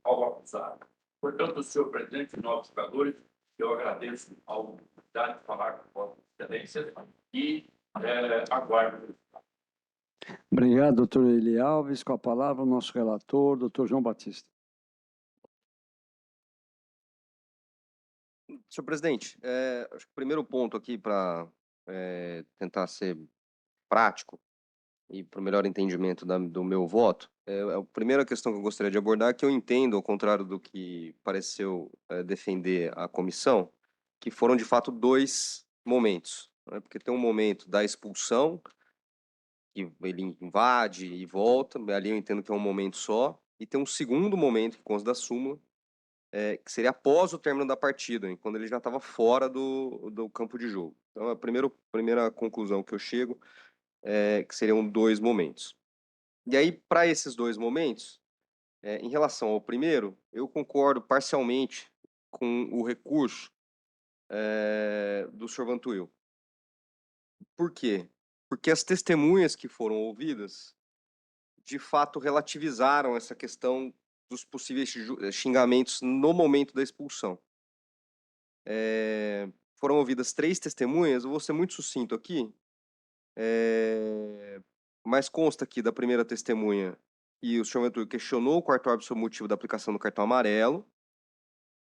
acusado. Portanto, senhor presidente e novos jogadores, eu agradeço a oportunidade de falar com Vossa Excelência e aguardo. Obrigado, doutor Eli Alves. Com a palavra, o nosso relator, doutor João Batista. Senhor presidente, acho que o primeiro ponto aqui para tentar ser prático e para o melhor entendimento do meu voto, a primeira questão que eu gostaria de abordar é que eu entendo, ao contrário do que pareceu defender a comissão, que foram de fato 2 momentos, né? Porque tem um momento da expulsão, que ele invade e volta, ali eu entendo que é um momento só, e tem um segundo momento que consta da súmula, que seria após o término da partida, hein, quando ele já estava fora do campo de jogo. Então, a primeira conclusão que eu chego é que seriam 2 momentos. E aí, para esses 2 momentos, em relação ao primeiro, eu concordo parcialmente com o recurso do senhor Vantuil. Por quê? Porque as testemunhas que foram ouvidas, de fato, relativizaram essa questão dos possíveis xingamentos no momento da expulsão. Foram ouvidas 3 testemunhas, eu vou ser muito sucinto aqui, mas consta aqui da primeira testemunha que o senhor Vantuil questionou o quarto árbitro sobre o motivo da aplicação do cartão amarelo,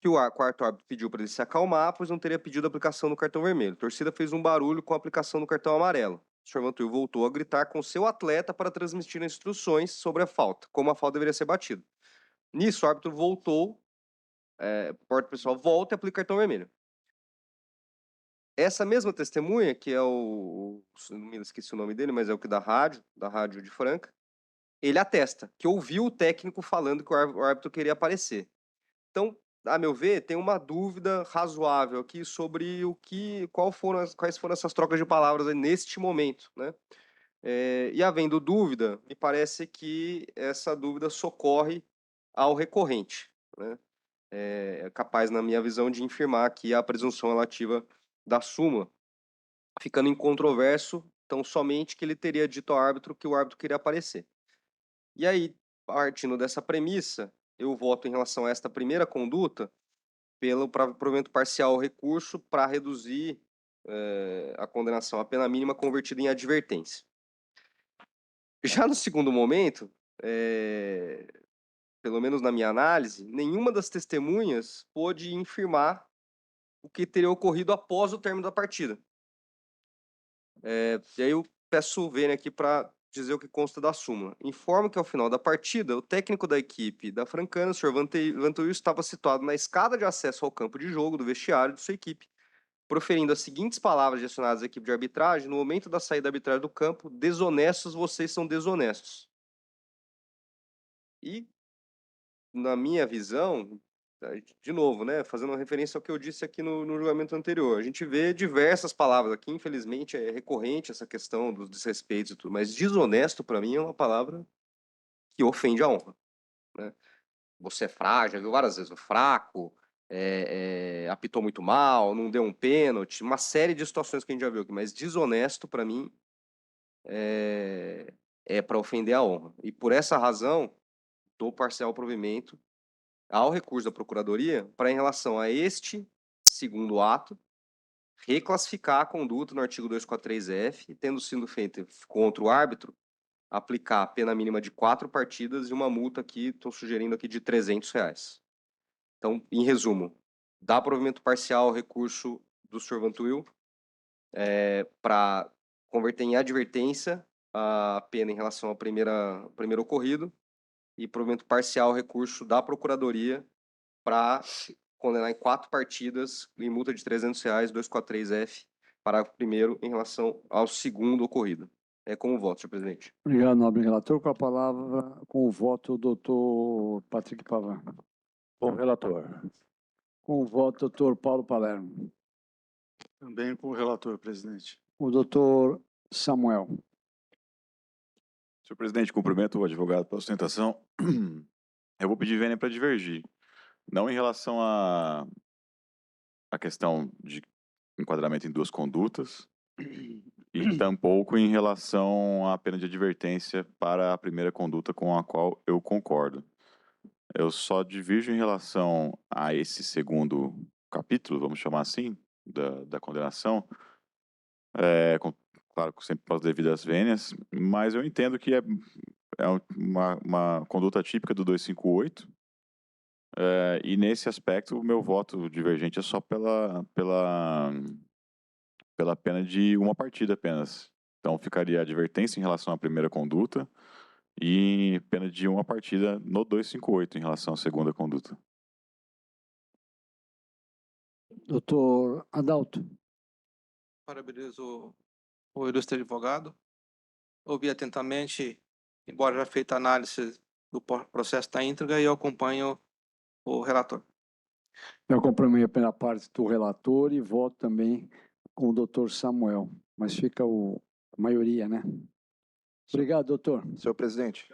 que o quarto árbitro pediu para ele se acalmar, pois não teria pedido a aplicação do cartão vermelho. A torcida fez um barulho com a aplicação do cartão amarelo. O senhor Vantuil voltou a gritar com seu atleta para transmitir instruções sobre a falta, como a falta deveria ser batida. Nisso, o árbitro voltou, porta pessoal, volta e aplica o cartão vermelho. Essa mesma testemunha, que é não me esqueci o nome dele, mas é o que da rádio de Franca, ele atesta que ouviu o técnico falando que o árbitro queria aparecer. Então, a meu ver, tem uma dúvida razoável aqui sobre quais foram essas trocas de palavras aí neste momento, né? E havendo dúvida, me parece que essa dúvida socorre ao recorrente, né? É capaz, na minha visão, de infirmar aqui a presunção relativa da súmula, ficando incontroverso tão somente que ele teria dito ao árbitro que o árbitro queria aparecer. E aí, partindo dessa premissa, eu voto em relação a esta primeira conduta pelo provimento parcial ao recurso para reduzir a condenação à pena mínima convertida em advertência. Já no segundo momento, pelo menos na minha análise, nenhuma das testemunhas pôde infirmar o que teria ocorrido após o término da partida. E aí eu peço ver aqui para dizer o que consta da súmula. Informo que ao final da partida, o técnico da equipe da Francana, o senhor Vantuil, estava situado na escada de acesso ao campo de jogo do vestiário de sua equipe, proferindo as seguintes palavras direcionadas à equipe de arbitragem no momento da saída da arbitragem do campo: desonestos, vocês são desonestos. E, na minha visão, de novo, né, fazendo referência ao que eu disse aqui no julgamento anterior, a gente vê diversas palavras aqui, infelizmente é recorrente essa questão dos desrespeitos e tudo, mas desonesto para mim é uma palavra que ofende a honra, né? Você é frágil, viu várias vezes, o fraco, apitou muito mal, não deu um pênalti, uma série de situações que a gente já viu aqui, mas desonesto para mim é para ofender a honra. E por essa razão, dou parcial provimento ao recurso da Procuradoria para, em relação a este segundo ato, reclassificar a conduta no artigo 243-F, tendo sido feita contra o árbitro, aplicar a pena mínima de 4 partidas e uma multa aqui, estou sugerindo aqui, de R$300. Então, em resumo, dá provimento parcial ao recurso do senhor Vantuil para converter em advertência a pena em relação ao primeiro ocorrido e provimento parcial ao recurso da Procuradoria para condenar em 4 partidas e multa de R$300, 243-F, parágrafo 1º, em relação ao segundo ocorrido. É como voto, senhor presidente. Obrigado, nobre relator. Com a palavra, com o voto, o doutor Patrick Pavan. Bom, relator. Com o voto, doutor Paulo Palermo. Também com o relator, presidente. O doutor Samuel. Senhor presidente, cumprimento o advogado pela sustentação. Eu vou pedir vênia para divergir. Não em relação à questão de enquadramento em 2 condutas, e tampouco em relação à pena de advertência para a primeira conduta com a qual eu concordo. Eu só divirjo em relação a esse segundo capítulo, vamos chamar assim, da condenação, claro, sempre para as devidas vênias, mas eu entendo que é uma conduta típica do 258, e nesse aspecto o meu voto divergente é só pela pena de uma partida apenas. Então ficaria advertência em relação à primeira conduta e pena de uma partida no 258 em relação à segunda conduta. Doutor Adalto. Parabenizo o ilustre advogado. Ouvi atentamente, embora já feita a análise do processo da íntegra, e eu acompanho o relator. Eu acompanhei a primeira parte do relator e voto também com o doutor Samuel, mas fica a maioria, né? Obrigado, doutor. Senhor presidente,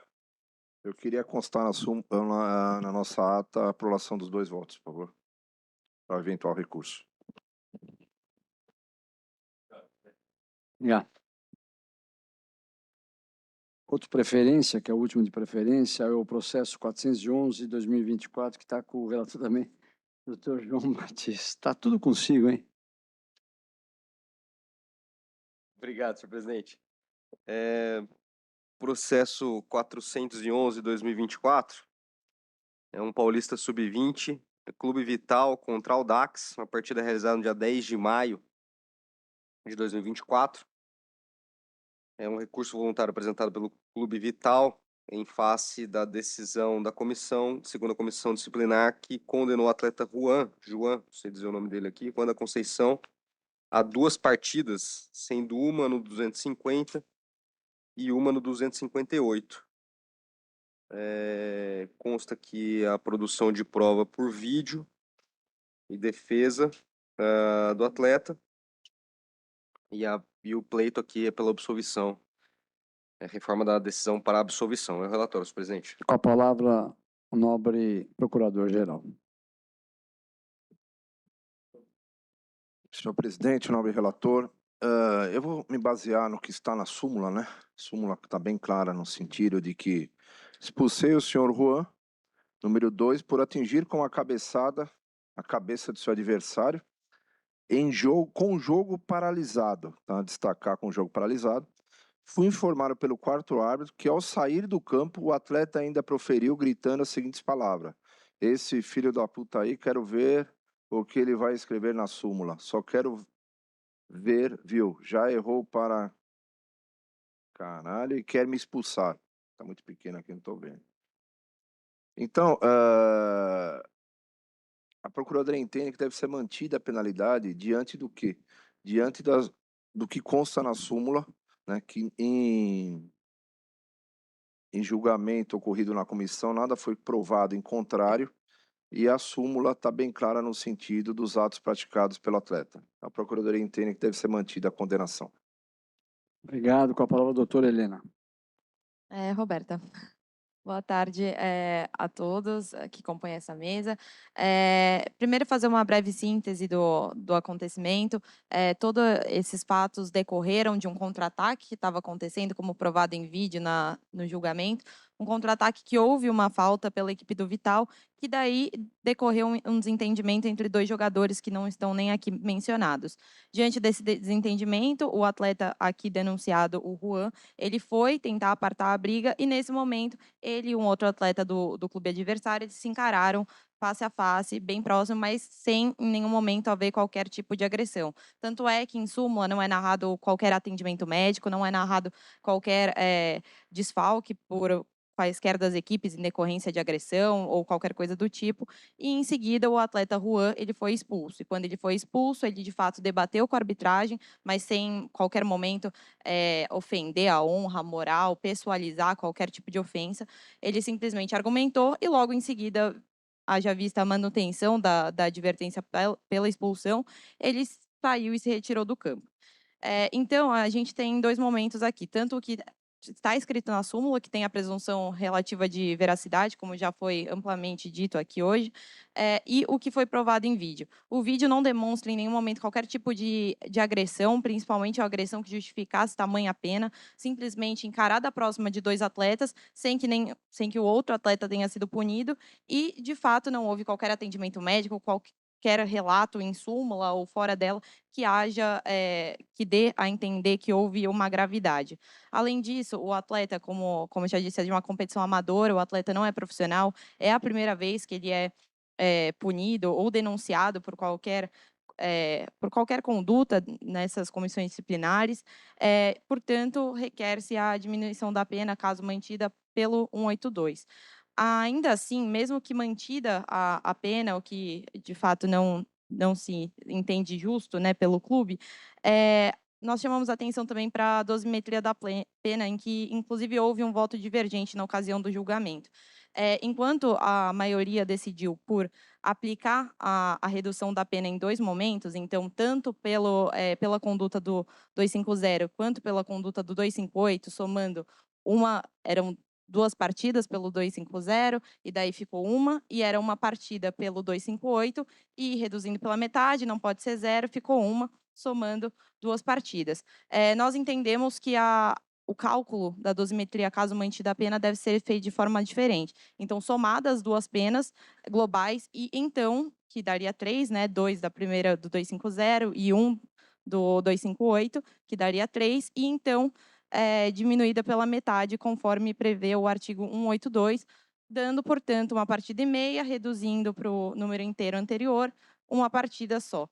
eu queria constar na nossa ata a aprovação dos 2 votos, por favor, para o eventual recurso. Obrigado. Outra preferência, que é o último de preferência, é o processo 411/2024, que está com o relator também, doutor João Batista. Está tudo consigo, hein? Obrigado, senhor presidente. Processo 411/2024 é um Paulista Sub-20, Clube Vital contra Audax, uma partida realizada no dia 10 de maio de 2024. É um recurso voluntário apresentado pelo Clube Vital em face da decisão da comissão, segunda comissão disciplinar, que condenou o atleta Juan, não sei dizer o nome dele aqui, Juan da Conceição, a 2 partidas, sendo uma no 250 e uma no 258. Consta que a produção de prova por vídeo e defesa do atleta, e o pleito aqui é pela absolvição. Reforma da decisão para absolvição. É o relatório, senhor presidente. Com a palavra, o nobre procurador-geral. Senhor presidente, nobre relator, eu vou me basear no que está na súmula, né? Súmula que está bem clara no sentido de que expulsei o senhor Juan, número 2, por atingir com a cabeçada a cabeça de seu adversário com o jogo paralisado, tá? Destacar com o jogo paralisado. Fui informado pelo 4º árbitro que ao sair do campo o atleta ainda proferiu gritando as seguintes palavras: esse filho da puta aí, quero ver o que ele vai escrever na súmula. Só quero ver, viu? Já errou para caralho e quer me expulsar. Tá muito pequeno aqui, não tô vendo. Então, a procuradora entende que deve ser mantida a penalidade diante do quê? Diante do que consta na súmula, né, que em julgamento ocorrido na comissão, nada foi provado em contrário, e a súmula está bem clara no sentido dos atos praticados pelo atleta. A Procuradoria entende que deve ser mantida a condenação. Obrigado. Com a palavra, a doutora Helena. Roberta. Boa tarde a todos que compõem essa mesa. Primeiro, fazer uma breve síntese do acontecimento. Todos esses fatos decorreram de um contra-ataque que estava acontecendo, como provado em vídeo no julgamento. Um contra-ataque que houve uma falta pela equipe do Vital, que daí decorreu um desentendimento entre 2 jogadores que não estão nem aqui mencionados. Diante desse desentendimento, o atleta aqui denunciado, o Juan, ele foi tentar apartar a briga e, nesse momento, ele e um outro atleta do clube adversário, eles se encararam face a face, bem próximo, mas sem em nenhum momento haver qualquer tipo de agressão. Tanto é que em súmula não é narrado qualquer atendimento médico, não é narrado qualquer desfalque por quaisquer das equipes em decorrência de agressão ou qualquer coisa do tipo, e em seguida o atleta Juan, ele foi expulso, e quando ele foi expulso, ele de fato debateu com a arbitragem, mas sem qualquer momento ofender a honra, a moral, pessoalizar qualquer tipo de ofensa. Ele simplesmente argumentou e logo em seguida, haja vista a manutenção da advertência pela expulsão, ele saiu e se retirou do campo. Então, a gente tem 2 momentos aqui, tanto o que está escrito na súmula, que tem a presunção relativa de veracidade, como já foi amplamente dito aqui hoje, e o que foi provado em vídeo. O vídeo não demonstra em nenhum momento qualquer tipo de agressão, principalmente a agressão que justificasse tamanha pena, simplesmente encarada próxima de dois atletas, sem que o outro atleta tenha sido punido, e, de fato, não houve qualquer atendimento médico, qualquer relato em súmula ou fora dela que que dê a entender que houve uma gravidade. Além disso, o atleta, como eu já disse, é de uma competição amadora, o atleta não é profissional, é a primeira vez que ele é punido ou denunciado por qualquer conduta nessas comissões disciplinares, portanto, requer-se a diminuição da pena, caso mantida pelo 182. Ainda assim, mesmo que mantida a pena, o que de fato não se entende justo, né, pelo clube, nós chamamos atenção também para a dosimetria da pena, em que, inclusive, houve um voto divergente na ocasião do julgamento. Enquanto a maioria decidiu por aplicar a redução da pena em 2 momentos, então, tanto pela conduta do 250 quanto pela conduta do 258, somando eram 2 partidas pelo 250, e daí ficou uma, e era uma partida pelo 258, e reduzindo pela metade, não pode ser 0, ficou uma, somando 2 partidas. Nós entendemos que o cálculo da dosimetria, caso mantida a pena, deve ser feito de forma diferente. Então, somadas as 2 penas globais, e então, que daria 3, né, 2 da primeira do 250 e 1 do 258, que daria 3, e então, diminuída pela metade, conforme prevê o artigo 182, dando, portanto, uma partida e meia, reduzindo para o número inteiro anterior, uma partida só.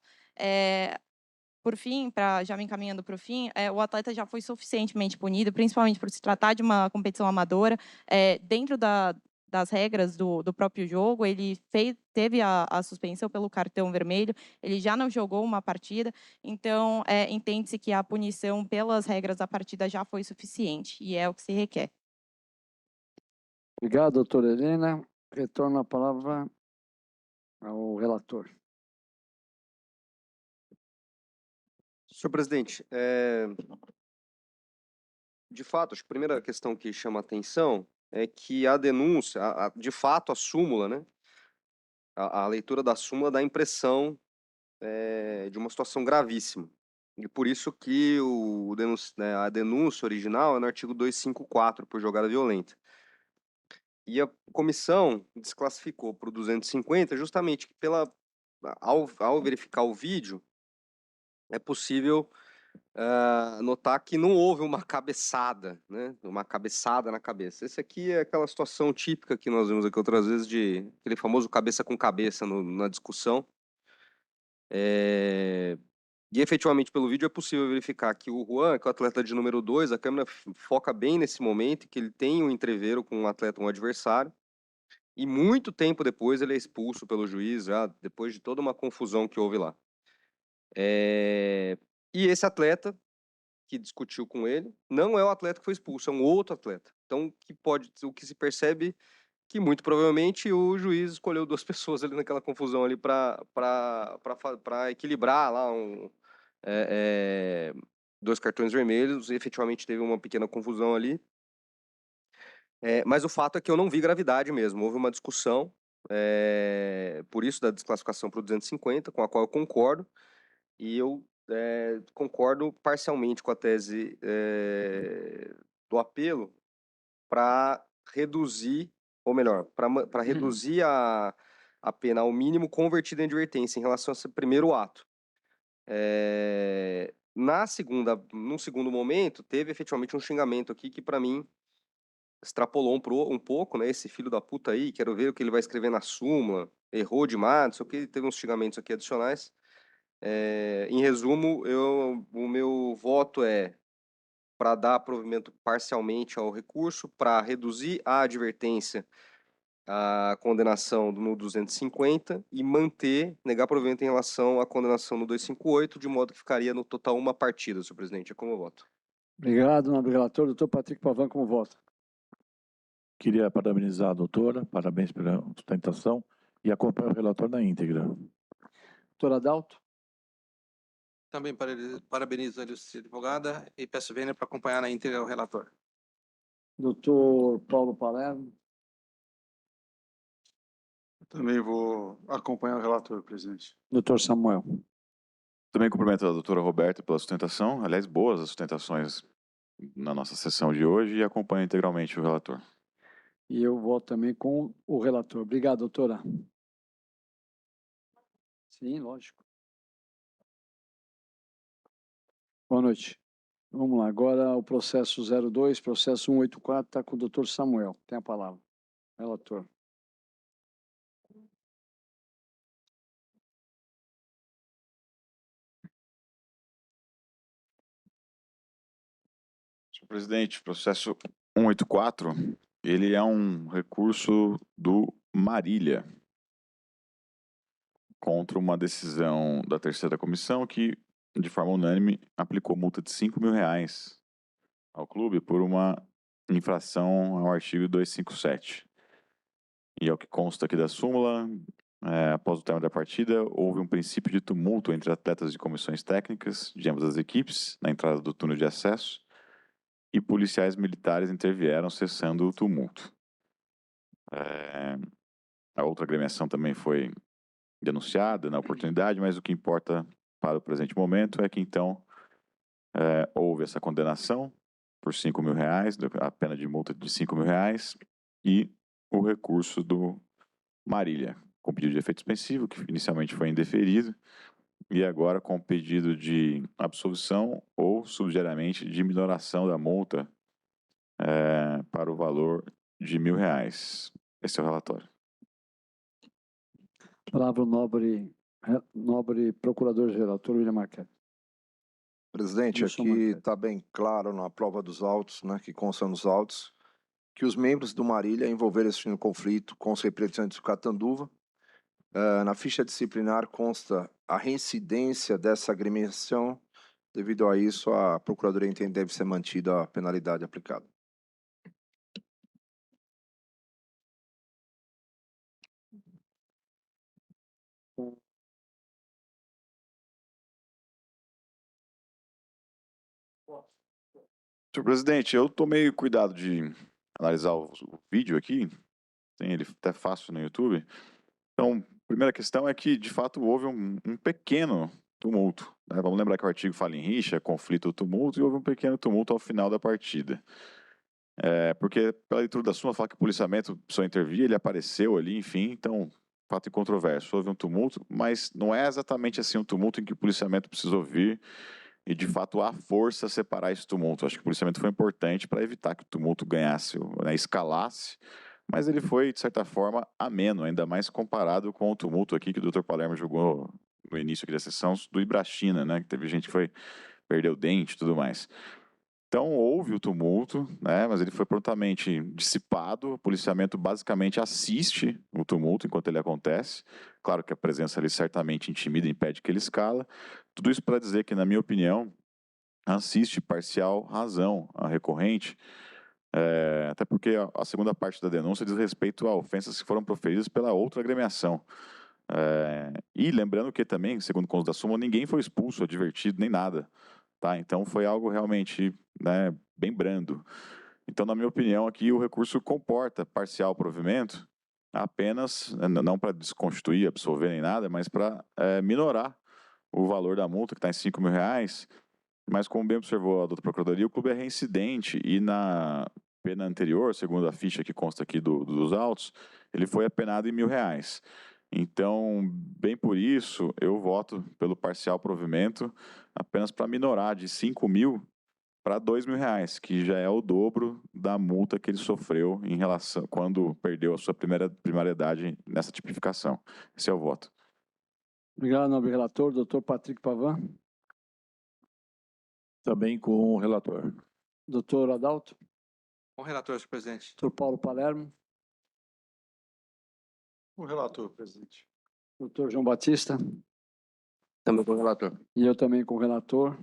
Por fim, já me encaminhando para o fim, o atleta já foi suficientemente punido, principalmente por se tratar de uma competição amadora, dentro das regras do próprio jogo, ele teve a suspensão pelo cartão vermelho, ele já não jogou uma partida, então entende-se que a punição pelas regras da partida já foi suficiente, e é o que se requer. Obrigado, doutora Helena. Retorno a palavra ao relator. Senhor presidente, de fato, acho que a primeira questão que chama a atenção é que a denúncia, de fato, a súmula, né? A leitura da súmula dá a impressão de uma situação gravíssima. E por isso que a denúncia original é no artigo 254, por jogada violenta. E a comissão desclassificou para o 250 justamente ao verificar o vídeo, é possível notar que não houve uma cabeçada, né? Uma cabeçada na cabeça. Esse aqui é aquela situação típica que nós vimos aqui outras vezes, de aquele famoso cabeça com cabeça na discussão. E efetivamente, pelo vídeo, é possível verificar que o Juan, que é o atleta de número 2, a câmera foca bem nesse momento, que ele tem um entreveiro com um adversário, e muito tempo depois ele é expulso pelo juiz, já depois de toda uma confusão que houve lá. E esse atleta que discutiu com ele não é o atleta que foi expulso, é um outro atleta. Então, o que se percebe que muito provavelmente o juiz escolheu 2 pessoas ali naquela confusão ali para equilibrar lá 2 cartões vermelhos, e efetivamente teve uma pequena confusão ali. Mas o fato é que eu não vi gravidade mesmo, houve uma discussão, por isso da desclassificação para o 250, com a qual eu concordo, e eu concordo parcialmente com a tese do apelo para reduzir, ou melhor, para reduzir a pena ao mínimo convertida em advertência em relação a esse primeiro ato. No segundo momento, teve efetivamente um xingamento aqui que, para mim, extrapolou um pouco, né? Esse filho da puta aí, quero ver o que ele vai escrever na súmula, errou demais, não sei o que, teve uns xingamentos aqui adicionais. Em resumo, o meu voto é para dar provimento parcialmente ao recurso, para reduzir a advertência, a condenação no 250 e negar provimento em relação à condenação no 258, de modo que ficaria no total uma partida, senhor presidente. É como eu voto. Obrigado, nobre relator. Doutor Patrick Pavan, como voto? Queria parabenizar a doutora, parabéns pela sustentação e acompanho o relator na íntegra. Doutor Adalto? Também parabenizo a advogada e peço vênia para acompanhar na íntegra o relator. Doutor Paulo Palermo. Também vou acompanhar o relator, presidente. Doutor Samuel. Também cumprimento a doutora Roberta pela sustentação. Aliás, boas as sustentações na nossa sessão de hoje e acompanho integralmente o relator. E eu voto também com o relator. Obrigado, doutora. Sim, lógico. Boa noite. Vamos lá. Agora o processo 02, processo 184, está com o doutor Samuel. Tem a palavra. Relator. Senhor presidente, processo 184, ele é um recurso do Marília contra uma decisão da terceira comissão que, de forma unânime, aplicou multa de R$5.000 ao clube por uma infração ao artigo 257. E ao que consta aqui da súmula, após o término da partida, houve um princípio de tumulto entre atletas de comissões técnicas de ambas as equipes na entrada do túnel de acesso e policiais militares intervieram cessando o tumulto. A outra agremiação também foi denunciada na oportunidade, mas o que importa para o presente momento é que então houve essa condenação por R$5.000, a pena de multa de R$5.000 e o recurso do Marília, com pedido de efeito suspensivo, que inicialmente foi indeferido, e agora com pedido de absolvição ou, subsidiariamente, de minoração da multa para o valor de R$1.000. Esse é o relatório. Palavra o nobre procurador-geral, doutor William Marquette. Presidente, Wilson aqui Marquette. está bem claro na prova dos autos, né, que consta nos autos, que os membros do Marília envolveram-se no conflito com os representantes do Catanduva. Na ficha disciplinar consta a reincidência dessa agremiação. Devido a isso, a Procuradoria entende que deve ser mantida a penalidade aplicada. Senhor presidente, eu tomei cuidado de analisar o vídeo aqui, tem ele até fácil no YouTube. Então, a primeira questão é que, de fato, houve um pequeno tumulto, né? Vamos lembrar que o artigo fala em rixa, conflito ou tumulto, e houve um pequeno tumulto ao final da partida. Porque, pela leitura da súmula, fala que o policiamento precisou intervir, ele apareceu ali, enfim, então, fato incontroverso, houve um tumulto, mas não é exatamente assim um tumulto em que o policiamento precisou vir e, de fato, há força separar esse tumulto. Acho que o policiamento foi importante para evitar que o tumulto ganhasse, né, escalasse, mas ele foi, de certa forma, ameno, ainda mais comparado com o tumulto aqui que o Dr. Palermo julgou no início aqui da sessão do Ibrachina, né, que teve gente que perdeu o dente e tudo mais. Então, houve o tumulto, né, mas ele foi prontamente dissipado. O policiamento basicamente assiste o tumulto enquanto ele acontece. Claro que a presença ali certamente intimida e impede que ele escala. Tudo isso para dizer que, na minha opinião, assiste parcial razão a recorrente, até porque a segunda parte da denúncia diz respeito a ofensas que foram proferidas pela outra agremiação. E lembrando que também, segundo o consta da súmula, ninguém foi expulso, advertido, nem nada. Tá? Então foi algo realmente, né, bem brando. Então, na minha opinião, aqui o recurso comporta parcial provimento apenas, não para desconstituir, absolver nem nada, mas para minorar o valor da multa, que está em R$5.000, mas como bem observou a doutora Procuradoria, o clube é reincidente e na pena anterior, segundo a ficha que consta aqui dos autos, ele foi apenado em R$1.000. Então, bem por isso, eu voto pelo parcial provimento apenas para minorar de R$5.000 para R$2.000, que já é o dobro da multa que ele sofreu em relação quando perdeu a sua primariedade nessa tipificação. Esse é o voto. Obrigado, nobre relator. Doutor Patrick Pavan. Também com o relator. Doutor Adalto. Com o relator, senhor presidente. Doutor Paulo Palermo. O relator, presidente. Doutor João Batista. Também com o relator. E eu também com o relator.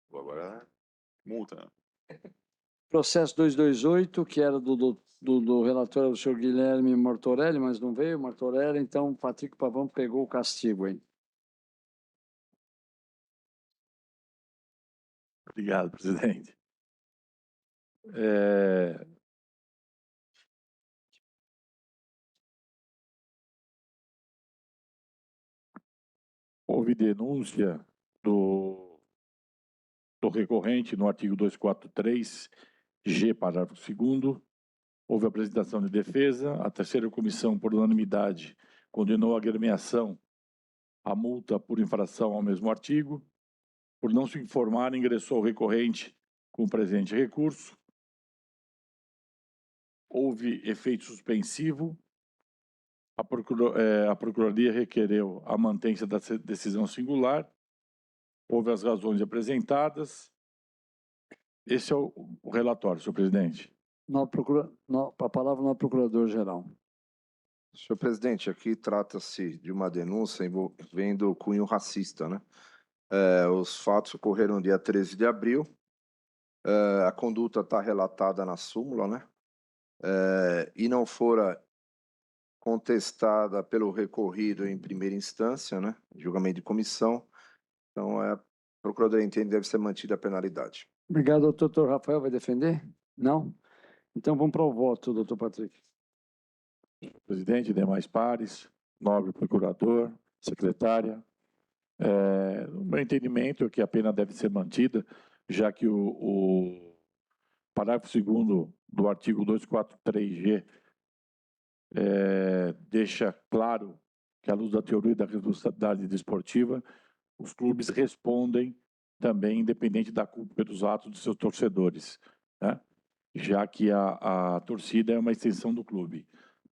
Agora, multa. Processo 228, que era do relator, o senhor Guilherme Martorelli, mas não veio, Martorelli, então o Patrick Pavão pegou o castigo aí. Obrigado, presidente. Houve denúncia do recorrente no artigo 243G, parágrafo 2º. Houve apresentação de defesa. A terceira comissão, por unanimidade, condenou a agremiação à multa por infração ao mesmo artigo. Por não se informar, ingressou o recorrente com o presente recurso. Houve efeito suspensivo. A Procuradoria requereu a mantença da decisão singular. Houve as razões apresentadas. Esse é o relatório, senhor presidente. A palavra ao procurador-geral. Senhor presidente, aqui trata-se de uma denúncia envolvendo cunho racista, né? Os fatos ocorreram no dia 13 de abril. A conduta está relatada na súmula, né? E não fora contestada pelo recorrido em primeira instância, né? Julgamento de comissão. Então, a Procuradoria entende que deve ser mantida a penalidade. Obrigado, doutor Rafael. Vai defender? Não? Então vamos para o voto, doutor Patrick. Presidente, demais pares, nobre procurador, secretária. O meu entendimento é que a pena deve ser mantida, já que o parágrafo 2º do artigo 243G deixa claro que, à luz da teoria da responsabilidade desportiva, os clubes respondem também, independente da culpa dos atos de seus torcedores, né? Já que a torcida é uma extensão do clube.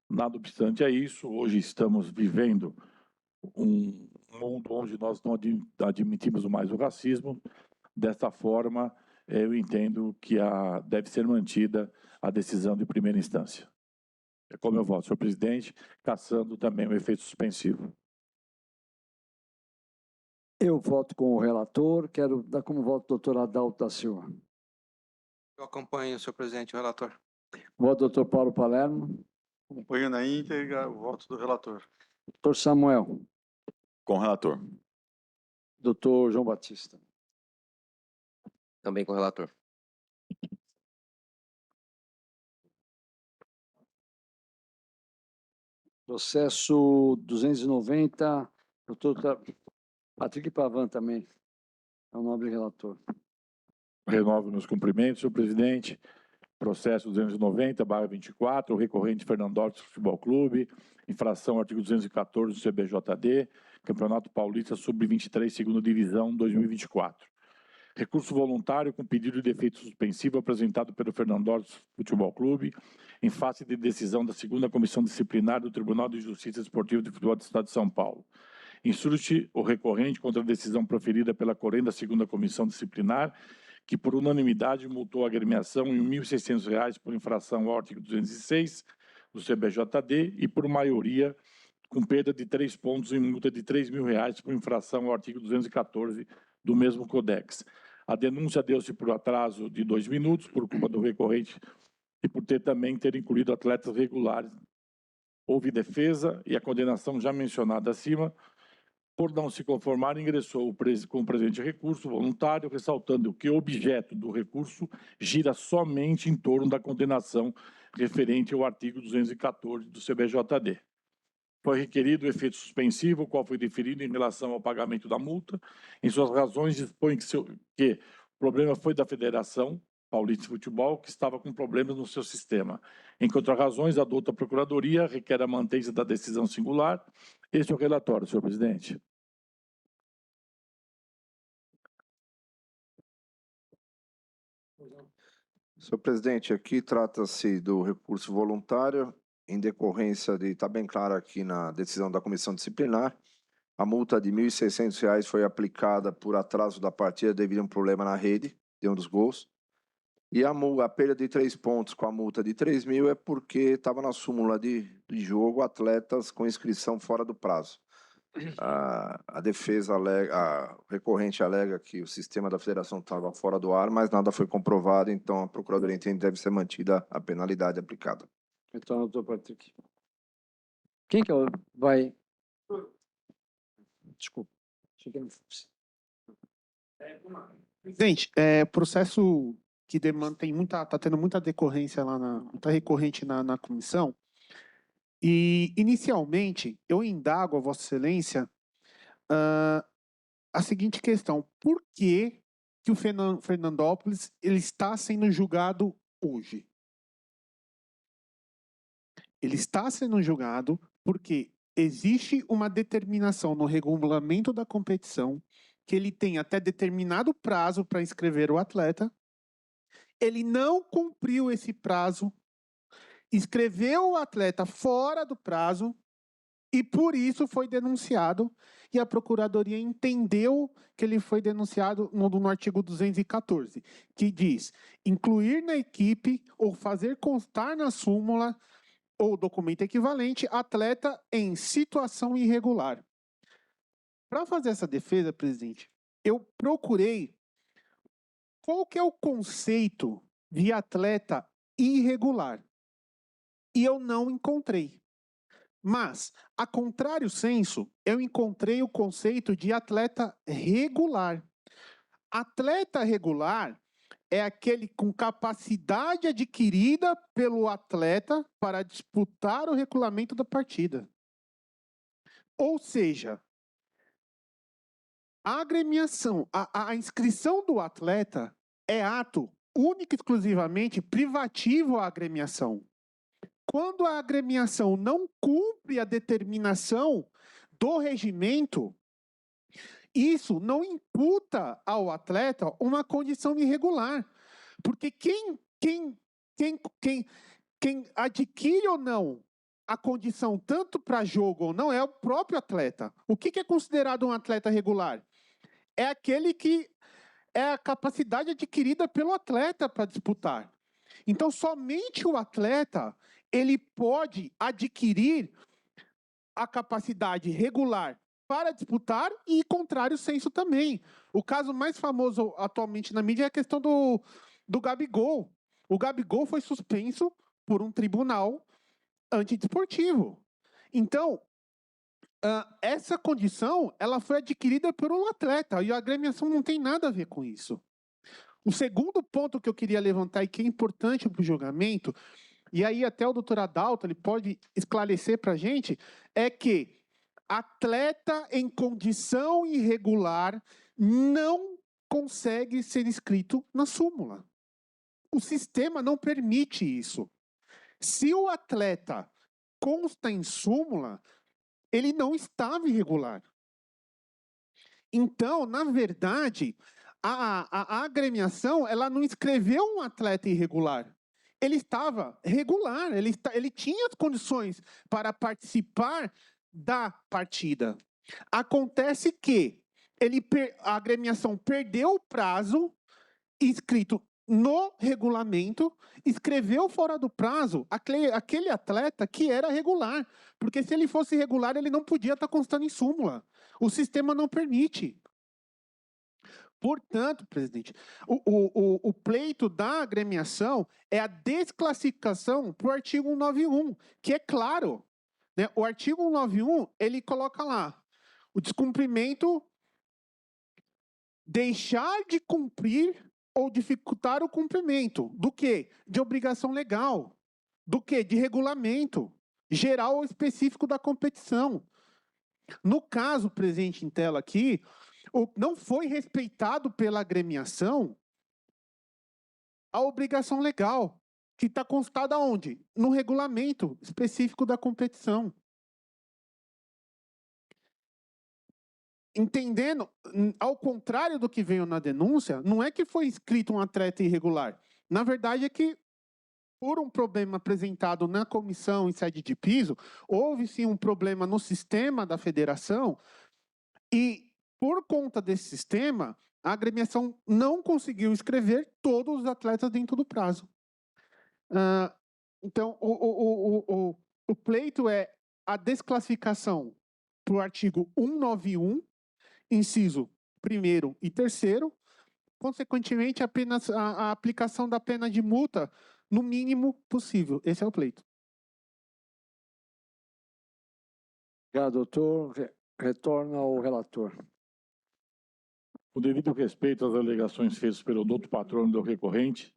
Nada obstante a isso, hoje estamos vivendo um mundo onde nós não admitimos mais o racismo. Desta forma, eu entendo que deve ser mantida a decisão de primeira instância. É como eu voto, senhor presidente, cassando também o efeito suspensivo. Eu voto com o relator. Quero dar como voto o doutor Adalto da Silva. Eu acompanho, senhor presidente, o relator. Voto do doutor Paulo Palermo. Acompanho na íntegra o voto do relator. Doutor Samuel. Com o relator. Doutor João Batista. Também com o relator. Processo 290, doutor Patrick Pavan também, é o nobre relator. Renovo meus cumprimentos, senhor presidente. Processo 290/24, o recorrente Fernandópolis Futebol Clube, infração artigo 214 do CBJD, Campeonato Paulista Sub-23, segunda divisão, 2024. Recurso voluntário com pedido de efeito suspensivo apresentado pelo Fernandópolis Futebol Clube, em face de decisão da segunda Comissão Disciplinar do Tribunal de Justiça Esportiva de Futebol do Estado de São Paulo. Insurge o recorrente contra a decisão proferida pela Corém da segunda Comissão Disciplinar, que por unanimidade multou a agremiação em R$ 1.600 por infração ao artigo 206 do CBJD e por maioria com perda de 3 pontos em multa de R$ 3.000 por infração ao artigo 214 do mesmo Codex. A denúncia deu-se por atraso de 2 minutos, por culpa do recorrente e por ter incluído atletas regulares. Houve defesa e a condenação já mencionada acima. Por não se conformar, ingressou com o presente recurso voluntário, ressaltando que o objeto do recurso gira somente em torno da condenação referente ao artigo 214 do CBJD. Foi requerido o efeito suspensivo, o qual foi deferido em relação ao pagamento da multa. Em suas razões, dispõe que o problema foi da Federação Paulista de Futebol, que estava com problemas no seu sistema. Em contrarrazões, adota a Procuradoria, requer a mantença da decisão singular. Este é o relatório, senhor presidente. Senhor presidente, aqui trata-se do recurso voluntário, em decorrência de, está bem claro aqui na decisão da comissão disciplinar, a multa de R$ 1.600 foi aplicada por atraso da partida devido a um problema na rede de um dos gols. E a perda de 3 pontos com a multa de 3.000 é porque estava na súmula de jogo atletas com inscrição fora do prazo. A defesa alega, o recorrente alega que o sistema da federação estava fora do ar, mas nada foi comprovado, então a Procuradoria entende que deve ser mantida a penalidade aplicada. Então, doutor Patrick. Quem que vai... Desculpa. Presidente, processo que tá tendo muita decorrência lá muita recorrente na comissão. E, inicialmente, eu indago a Vossa Excelência a seguinte questão: por que o Fernandópolis ele está sendo julgado hoje? Ele está sendo julgado porque existe uma determinação no regulamento da competição que ele tem até determinado prazo para inscrever o atleta. Ele não cumpriu esse prazo, inscreveu o atleta fora do prazo e por isso foi denunciado, e a Procuradoria entendeu que ele foi denunciado no artigo 214, que diz: incluir na equipe ou fazer constar na súmula ou documento equivalente atleta em situação irregular. Para fazer essa defesa, presidente, eu procurei qual que é o conceito de atleta irregular. E eu não encontrei. Mas, a contrário senso, eu encontrei o conceito de atleta regular. Atleta regular é aquele com capacidade adquirida pelo atleta para disputar o regulamento da partida. Ou seja, a agremiação, a inscrição do atleta é ato único e exclusivamente privativo à agremiação. Quando a agremiação não cumpre a determinação do regimento, isso não imputa ao atleta uma condição irregular. Porque quem adquire ou não a condição tanto para jogo ou não é o próprio atleta. O que é considerado um atleta regular? É aquele que é a capacidade adquirida pelo atleta para disputar. Então, somente o atleta ele pode adquirir a capacidade regular para disputar e contrário senso também. O caso mais famoso atualmente na mídia é a questão do Gabigol. O Gabigol foi suspenso por um tribunal antidesportivo. Então, essa condição ela foi adquirida por um atleta e a agremiação não tem nada a ver com isso. O segundo ponto que eu queria levantar e que é importante para o julgamento, e aí até o doutor Adalto ele pode esclarecer para a gente, é que atleta em condição irregular não consegue ser inscrito na súmula. O sistema não permite isso. Se o atleta consta em súmula, ele não estava irregular. Então, na verdade, a agremiação ela não inscreveu um atleta irregular. Ele estava regular, ele tinha as condições para participar da partida. Acontece que a agremiação perdeu o prazo inscrito no regulamento, escreveu fora do prazo aquele atleta que era regular. Porque se ele fosse regular, ele não podia estar constando em súmula. O sistema não permite. Portanto, presidente, o pleito da agremiação é a desclassificação para o artigo 191, que é claro. Né? O artigo 191, ele coloca lá, o descumprimento, deixar de cumprir ou dificultar o cumprimento. Do quê? De obrigação legal. Do quê? De regulamento geral ou específico da competição. No caso presente em tela aqui, não foi respeitado pela agremiação a obrigação legal, que está constada onde? No regulamento específico da competição. Entendendo, ao contrário do que veio na denúncia, não é que foi inscrito um atleta irregular. Na verdade é que, por um problema apresentado na comissão em sede de piso, houve sim um problema no sistema da federação e, por conta desse sistema, a agremiação não conseguiu inscrever todos os atletas dentro do prazo. Então, o pleito é a desclassificação para o artigo 191, inciso 1º e 3º, consequentemente, apenas a aplicação da pena de multa no mínimo possível. Esse é o pleito. Obrigado, doutor. Retorna ao relator. Com devido respeito às alegações feitas pelo doutor patrono do recorrente,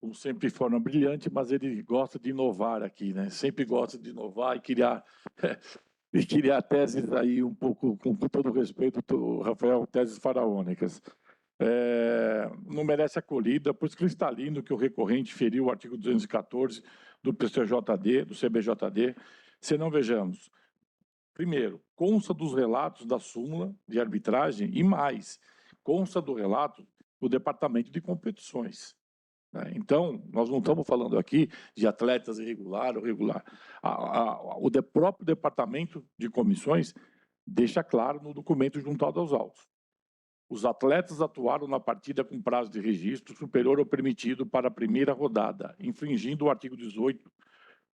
como sempre de forma brilhante, mas ele gosta de inovar aqui, né? Sempre gosta de inovar e criar e criar teses aí um pouco, com todo respeito, Rafael, teses faraônicas. Não merece acolhida, pois cristalino que o recorrente feriu o artigo 214 do PCJD, do CBJD, se não vejamos. Primeiro, consta dos relatos da súmula de arbitragem e mais, consta do relato do Departamento de Competições. Né? Então, nós não estamos falando aqui de atletas irregular ou regular. O próprio Departamento de Comissões deixa claro no documento juntado aos autos. Os atletas atuaram na partida com prazo de registro superior ao permitido para a primeira rodada, infringindo o artigo 18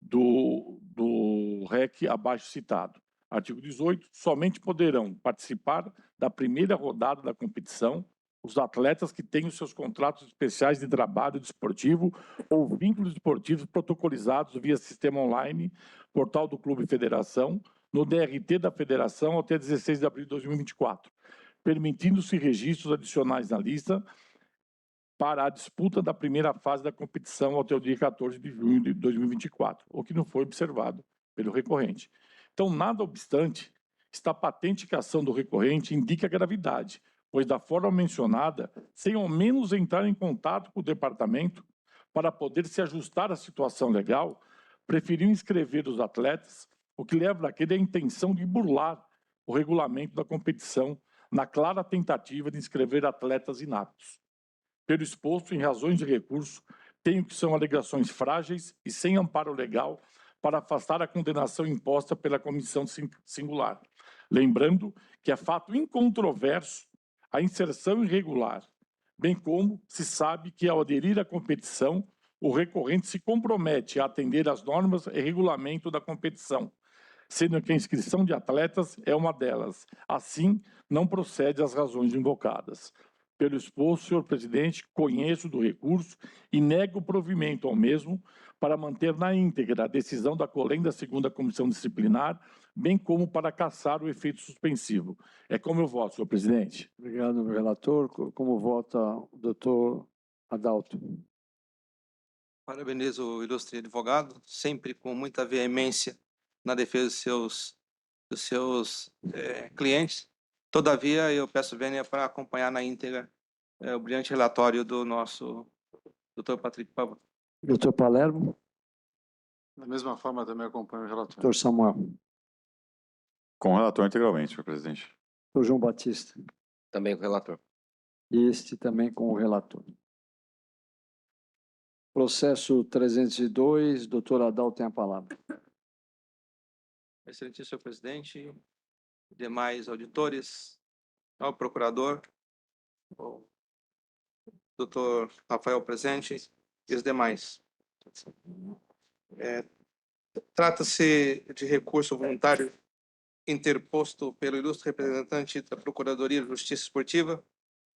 do REC abaixo citado. Artigo 18, somente poderão participar da primeira rodada da competição os atletas que têm os seus contratos especiais de trabalho desportivo ou vínculos esportivos protocolizados via sistema online, portal do Clube Federação, no DRT da Federação até 16 de abril de 2024, permitindo-se registros adicionais na lista para a disputa da primeira fase da competição até o dia 14 de junho de 2024, o que não foi observado pelo recorrente. Então, nada obstante, está patente que a ação do recorrente indica gravidade, pois da forma mencionada, sem ao menos entrar em contato com o departamento para poder se ajustar à situação legal, preferiu inscrever os atletas, o que leva àquele a intenção de burlar o regulamento da competição na clara tentativa de inscrever atletas inaptos. Pelo exposto, em razões de recurso, tenho que são alegações frágeis e sem amparo legal para afastar a condenação imposta pela comissão singular. Lembrando que é fato incontroverso a inserção irregular, bem como se sabe que, ao aderir à competição, o recorrente se compromete a atender às normas e regulamento da competição, sendo que a inscrição de atletas é uma delas. Assim, não procede às razões invocadas. Pelo exposto, senhor presidente, conheço do recurso e nego o provimento ao mesmo para manter na íntegra a decisão da COLEM da segunda comissão disciplinar, bem como para cassar o efeito suspensivo. É como eu voto, senhor presidente. Obrigado, relator. Como vota o doutor Adalto? Parabenizo o ilustre advogado, sempre com muita veemência na defesa dos seus clientes. Todavia, eu peço vênia para acompanhar na íntegra o brilhante relatório do nosso doutor Patrick Pavão. Doutor Palermo? Da mesma forma, também acompanho o relator. Doutor Samuel? Com o relator integralmente, senhor presidente. Doutor João Batista? Também com o relator. E este também com o relator. Processo 302, doutor Adalto tem a palavra. Excelentíssimo senhor presidente, demais auditores, ao procurador, o doutor Rafael presente e os demais. Trata-se de recurso voluntário interposto pelo ilustre representante da Procuradoria de Justiça Esportiva,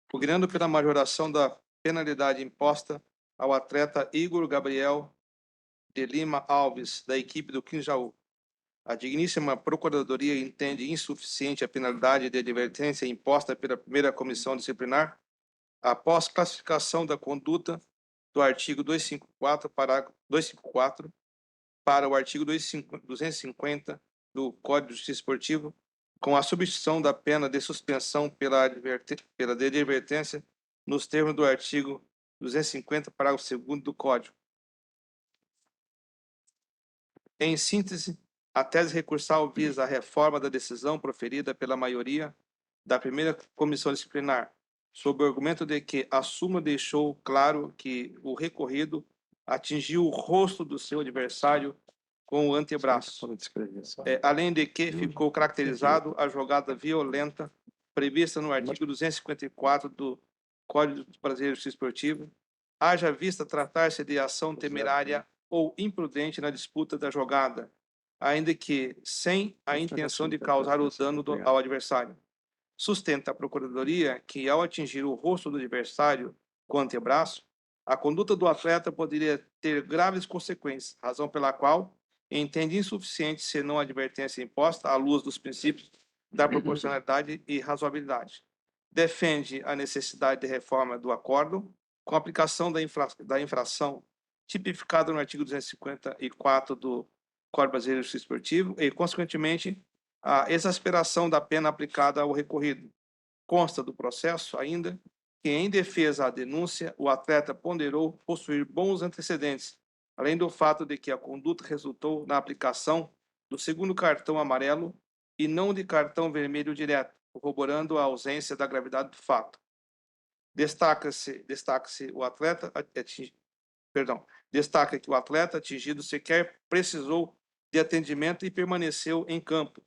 pugnando pela majoração da penalidade imposta ao atleta Igor Gabriel de Lima Alves, da equipe do Quinjaú. A digníssima Procuradoria entende insuficiente a penalidade de advertência imposta pela primeira comissão disciplinar, após classificação da conduta do artigo 254, parágrafo 254, para o artigo 250 do Código de Justiça Esportiva, com a substituição da pena de suspensão pela advertência nos termos do artigo 250, parágrafo 2º do Código. Em síntese, a tese recursal visa a reforma da decisão proferida pela maioria da primeira comissão disciplinar, sob o argumento de que a súmula deixou claro que o recorrido atingiu o rosto do seu adversário com o antebraço, além de que ficou caracterizado a jogada violenta prevista no artigo 254 do Código Brasileiro de Justiça Esportiva, haja vista tratar-se de ação temerária ou imprudente na disputa da jogada, ainda que sem a intenção de causar o dano ao adversário. Sustenta a Procuradoria que, ao atingir o rosto do adversário com o antebraço, a conduta do atleta poderia ter graves consequências, razão pela qual entende insuficiente senão a advertência imposta à luz dos princípios da proporcionalidade e razoabilidade. Defende a necessidade de reforma do acórdão, com a aplicação da infração tipificada no artigo 254 do Código Brasileiro de Justiça Esportiva e, consequentemente, a exasperação da pena aplicada ao recorrido. Consta do processo ainda que, em defesa à denúncia, o atleta ponderou possuir bons antecedentes, além do fato de que a conduta resultou na aplicação do segundo cartão amarelo e não de cartão vermelho direto, corroborando a ausência da gravidade do fato. Destaca que o atleta atingido sequer precisou de atendimento e permaneceu em campo,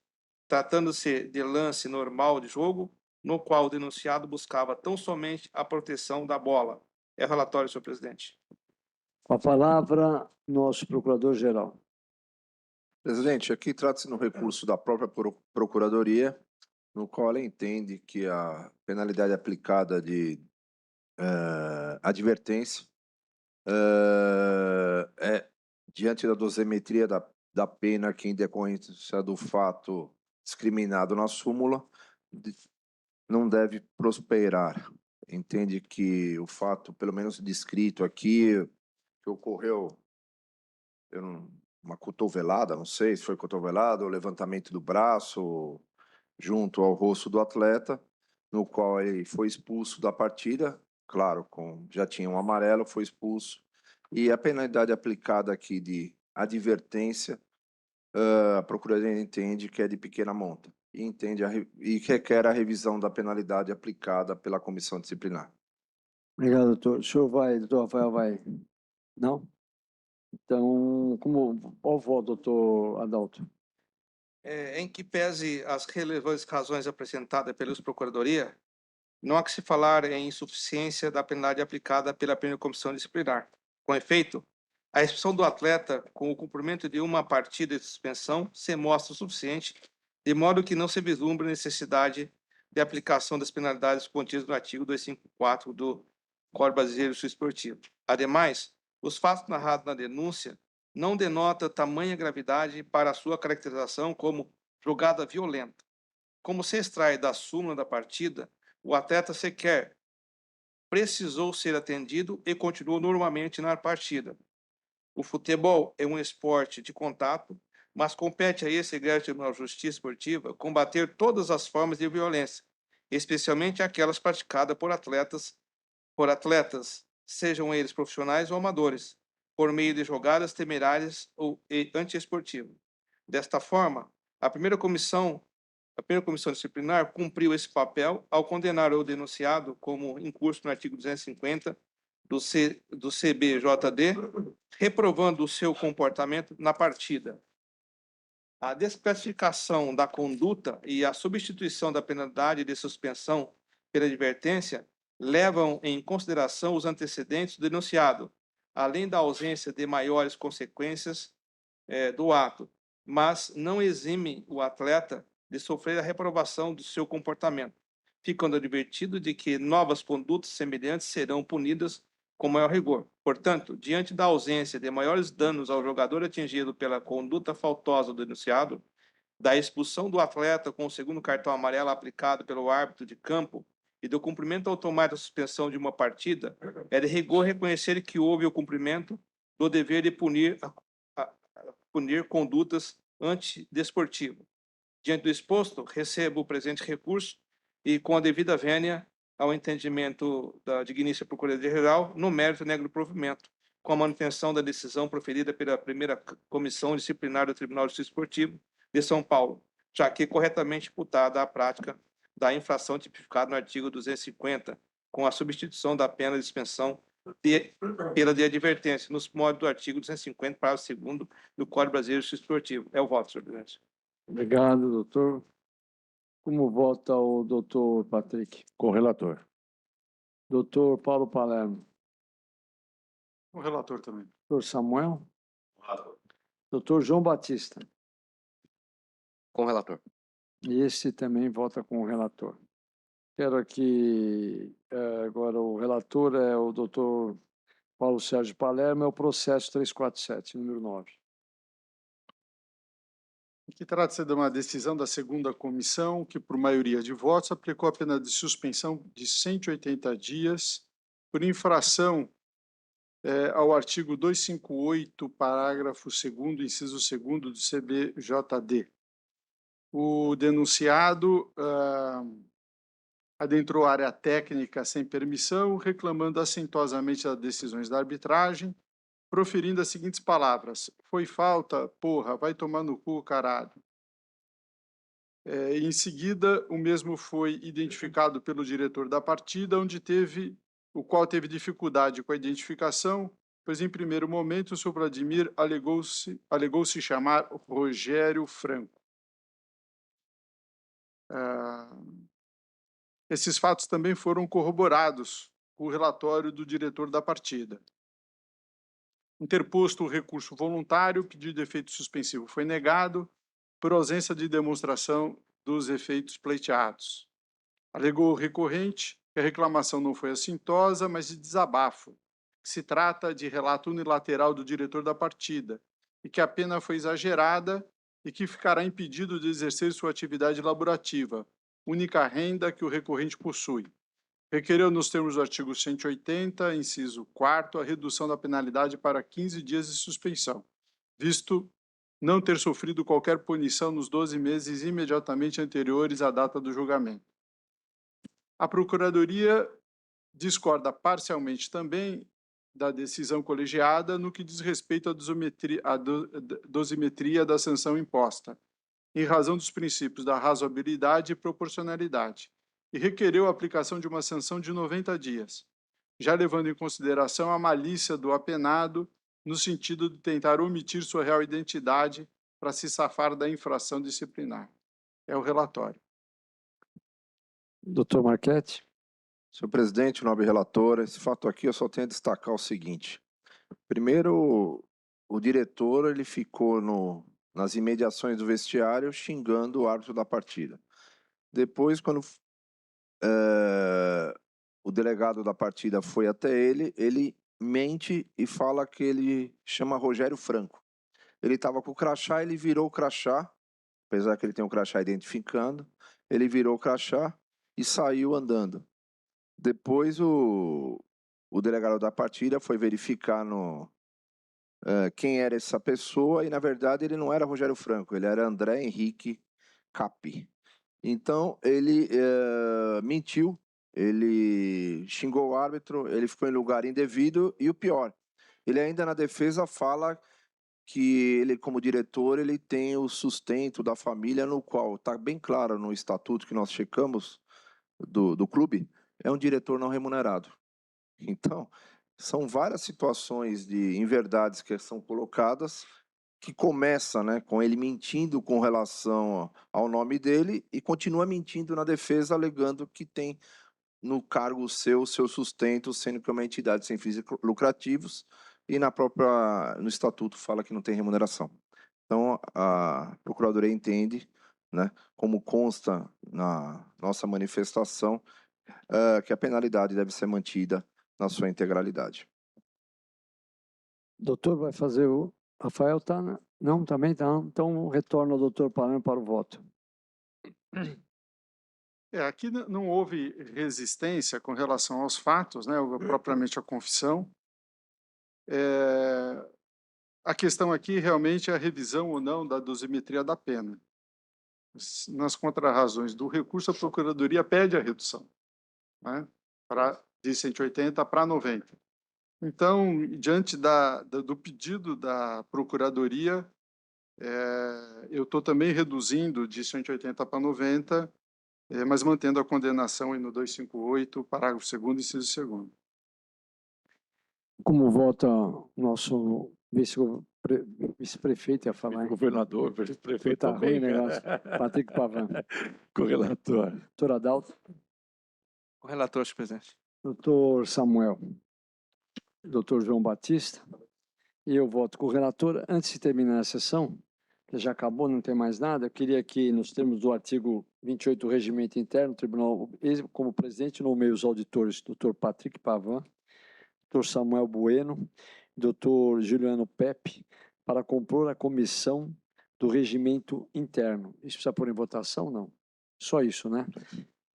tratando-se de lance normal de jogo, no qual o denunciado buscava tão somente a proteção da bola. É o relatório, senhor presidente. Com a palavra, nosso procurador-geral. Presidente, aqui trata-se de um recurso da própria Procuradoria, no qual ela entende que a penalidade aplicada de advertência é, diante da dosimetria da pena que, em decorrência do fato discriminado na súmula, não deve prosperar. Entende que o fato, pelo menos descrito aqui, que ocorreu uma cotovelada, não sei se foi cotovelada ou levantamento do braço junto ao rosto do atleta, no qual ele foi expulso da partida, claro, já tinha um amarelo, foi expulso, e a penalidade aplicada aqui de advertência, a Procuradoria entende que é de pequena monta, e requer a revisão da penalidade aplicada pela comissão disciplinar. Obrigado, doutor. O senhor vai, doutor Rafael, vai? Não? Então, qual o voto, doutor Adalto? Em que pese as relevantes razões apresentadas pelos Procuradoria, não há que se falar em insuficiência da penalidade aplicada pela primeira comissão disciplinar. Com efeito, a expulsão do atleta com o cumprimento de uma partida de suspensão se mostra suficiente, de modo que não se vislumbra necessidade de aplicação das penalidades contidas no artigo 254 do Código Brasileiro de Justiça Esportiva. Ademais, os fatos narrados na denúncia não denotam tamanha gravidade para a sua caracterização como jogada violenta. Como se extrai da súmula da partida, o atleta sequer precisou ser atendido e continuou normalmente na partida. O futebol é um esporte de contato, mas compete a esse grande Tribunal de Justiça Esportiva combater todas as formas de violência, especialmente aquelas praticadas por atletas, sejam eles profissionais ou amadores, por meio de jogadas temerárias ou antiesportivas. Desta forma, a primeira comissão disciplinar cumpriu esse papel ao condenar o denunciado como incurso no artigo 250 do CBJD, reprovando o seu comportamento na partida. A desclassificação da conduta e a substituição da penalidade de suspensão pela advertência levam em consideração os antecedentes do denunciado, além da ausência de maiores consequências do ato, mas não exime o atleta de sofrer a reprovação do seu comportamento, ficando advertido de que novas condutas semelhantes serão punidas com maior rigor. Portanto, diante da ausência de maiores danos ao jogador atingido pela conduta faltosa do denunciado, da expulsão do atleta com o segundo cartão amarelo aplicado pelo árbitro de campo e do cumprimento automático da suspensão de uma partida, é de rigor reconhecer que houve o cumprimento do dever de punir condutas antidesportivas. Diante do exposto, recebo o presente recurso e, com a devida vênia ao entendimento da digníssima Procuradoria-Geral, no mérito nego do provimento, com a manutenção da decisão proferida pela primeira comissão disciplinar do Tribunal de Justiça Esportiva de São Paulo, já que corretamente imputada a prática da infração tipificada no artigo 250, com a substituição da pena de suspensão pela de advertência, nos modos do artigo 250, parágrafo 2º do Código Brasileiro de Justiça Esportiva. É o voto, senhor presidente. Obrigado, doutor. Como vota o doutor Patrick? Com o relator. Doutor Paulo Palermo. O relator também. Doutor Samuel. Doutor João Batista. Com o relator. E esse também vota com o relator. Quero aqui, agora o relator é o doutor Paulo Sérgio Palermo, é o processo 347, número 9. Aqui trata-se de uma decisão da segunda comissão que, por maioria de votos, aplicou a pena de suspensão de 180 dias por infração ao artigo 258, parágrafo 2º, inciso 2º do CBJD. O denunciado adentrou a área técnica sem permissão, reclamando assintosamente das decisões da arbitragem, proferindo as seguintes palavras: foi falta, porra, vai tomar no cu, caralho. Em seguida, o mesmo foi identificado pelo diretor da partida, o qual teve dificuldade com a identificação, pois em primeiro momento o senhor Vladimir alegou-se chamar Rogério Franco. Esses fatos também foram corroborados com o relatório do diretor da partida. Interposto o recurso voluntário, o pedido de efeito suspensivo foi negado por ausência de demonstração dos efeitos pleiteados. Alegou o recorrente que a reclamação não foi assintosa, mas de desabafo, que se trata de relato unilateral do diretor da partida e que a pena foi exagerada e que ficará impedido de exercer sua atividade laborativa, única renda que o recorrente possui. Requereu, nos termos do artigo 180, inciso 4º, a redução da penalidade para 15 dias de suspensão, visto não ter sofrido qualquer punição nos 12 meses imediatamente anteriores à data do julgamento. A Procuradoria discorda parcialmente também da decisão colegiada no que diz respeito à dosimetria da sanção imposta, em razão dos princípios da razoabilidade e proporcionalidade, e requereu a aplicação de uma sanção de 90 dias, já levando em consideração a malícia do apenado no sentido de tentar omitir sua real identidade para se safar da infração disciplinar. É o relatório. Doutor Marchetti. Senhor presidente, nobre relator, esse fato aqui eu só tenho a destacar o seguinte. Primeiro, o diretor ele ficou nas imediações do vestiário xingando o árbitro da partida. Depois, quando o delegado da partida foi até ele mente e fala que ele chama Rogério Franco. Ele estava com o crachá, ele virou o crachá, apesar que ele tem um crachá identificando, ele virou o crachá e saiu andando. Depois o delegado da partida foi verificar quem era essa pessoa e, na verdade, ele não era Rogério Franco, ele era André Henrique Capi. Então, ele mentiu, ele xingou o árbitro, ele ficou em lugar indevido e o pior, ele ainda na defesa fala que ele, como diretor, ele tem o sustento da família, no qual está bem claro no estatuto que nós checamos do clube, é um diretor não remunerado. Então, são várias situações de inverdades que são colocadas, que começa, né, com ele mentindo com relação ao nome dele e continua mentindo na defesa, alegando que tem no cargo seu sustento, sendo que é uma entidade sem fins lucrativos e no estatuto fala que não tem remuneração. Então, a Procuradoria entende, né, como consta na nossa manifestação, que a penalidade deve ser mantida na sua integralidade. Doutor vai fazer o... Rafael está... Não, também está. Então, retorno ao doutor Palermo para o voto. Aqui não houve resistência com relação aos fatos, né, propriamente a confissão. A questão aqui realmente é a revisão ou não da dosimetria da pena. Nas contrarrazões do recurso, a Procuradoria pede a redução, né, de 180 para 90. Então, diante do pedido da Procuradoria, eu estou também reduzindo de 180 para 90, mas mantendo a condenação aí no 258, parágrafo 2º, inciso 2º. Como vota o nosso vice-prefeito, ia falar, hein? Governador, vice-prefeito Tá ruim também, o negócio. Patrick Pavan. Correlator. Doutor Adalto. O relator, senhor presidente. Doutor Samuel. Doutor João Batista. E eu voto com o relator. Antes de terminar a sessão, que já acabou, não tem mais nada, eu queria que, nos termos do artigo 28 do Regimento Interno, o Tribunal, como presidente, nomeie os auditores doutor Patrick Pavan, doutor Samuel Bueno, doutor Juliano Pepe, para compor a comissão do Regimento Interno. Isso precisa pôr em votação? Não. Só isso, né?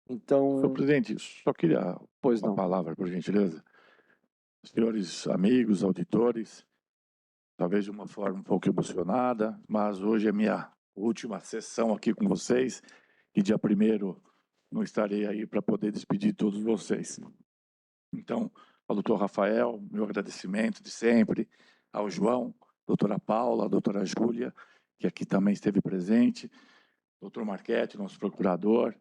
Então... Senhor presidente, só queria pois uma não. palavra, por gentileza. senhores amigos, auditores, talvez de uma forma um pouco emocionada, mas hoje é minha última sessão aqui com vocês, e dia 1º não estarei aí para poder despedir todos vocês. Então, ao doutor Rafael, meu agradecimento de sempre, ao João, doutora Paula, doutora Júlia, que aqui também esteve presente, doutor Marchetti, nosso procurador,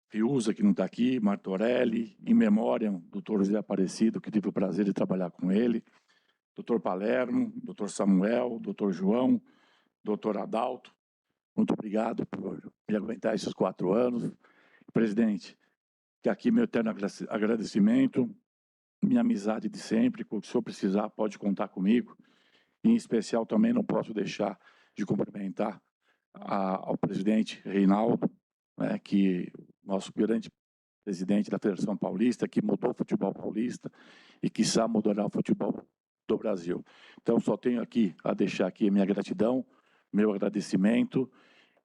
Fiuza, que não está aqui, Martorelli, em memória, doutor José Aparecido, que tive o prazer de trabalhar com ele, doutor Palermo, doutor Samuel, doutor João, doutor Adalto, muito obrigado por me aguentar esses 4 anos. Presidente, que aqui meu eterno agradecimento, minha amizade de sempre, o que o senhor precisar pode contar comigo. Em especial também não posso deixar de cumprimentar ao presidente Reinaldo, né, que nosso grande presidente da Federação Paulista, que mudou o futebol paulista e quiçá mudará o futebol do Brasil. Então só tenho aqui a deixar aqui a minha gratidão, meu agradecimento,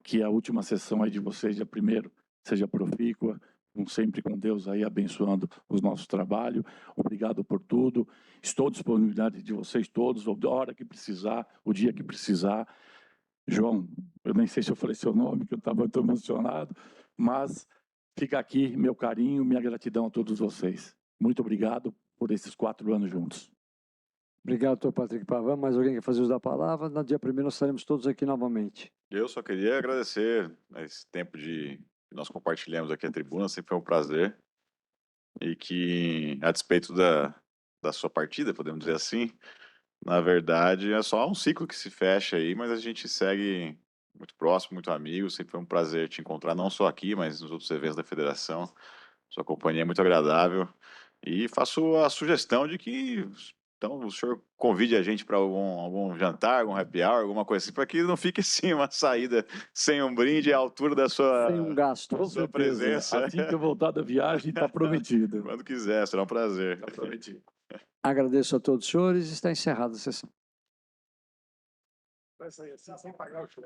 que a última sessão aí de vocês, dia 1º, seja profícua, sempre com Deus aí abençoando os nossos trabalhos. Obrigado por tudo. Estou à disponibilidade de vocês todos, a hora que precisar, o dia que precisar. João, eu nem sei se eu falei seu nome, que eu estava tão emocionado, mas fica aqui meu carinho, minha gratidão a todos vocês. Muito obrigado por esses 4 anos juntos. Obrigado, doutor Patrick Pavan. Mais alguém quer fazer uso da palavra? No dia 1º nós estaremos todos aqui novamente. Eu só queria agradecer esse tempo que nós compartilhamos aqui a tribuna, sempre foi um prazer. E que, a despeito da sua partida, podemos dizer assim, na verdade é só um ciclo que se fecha aí, mas a gente segue muito próximo, muito amigo. Sempre foi um prazer te encontrar, não só aqui, mas nos outros eventos da federação. Sua companhia é muito agradável. E faço a sugestão de que então o senhor convide a gente para algum jantar, algum happy hour, alguma coisa assim, para que não fique assim uma saída sem um brinde à altura da sua, Sem um gasto. Com sua certeza. presença. Assim que eu voltar da viagem, está prometido. Quando quiser, será um prazer. Está prometido. Agradeço a todos os senhores e está encerrada a sessão. Vai sair assim, sem pagar o show.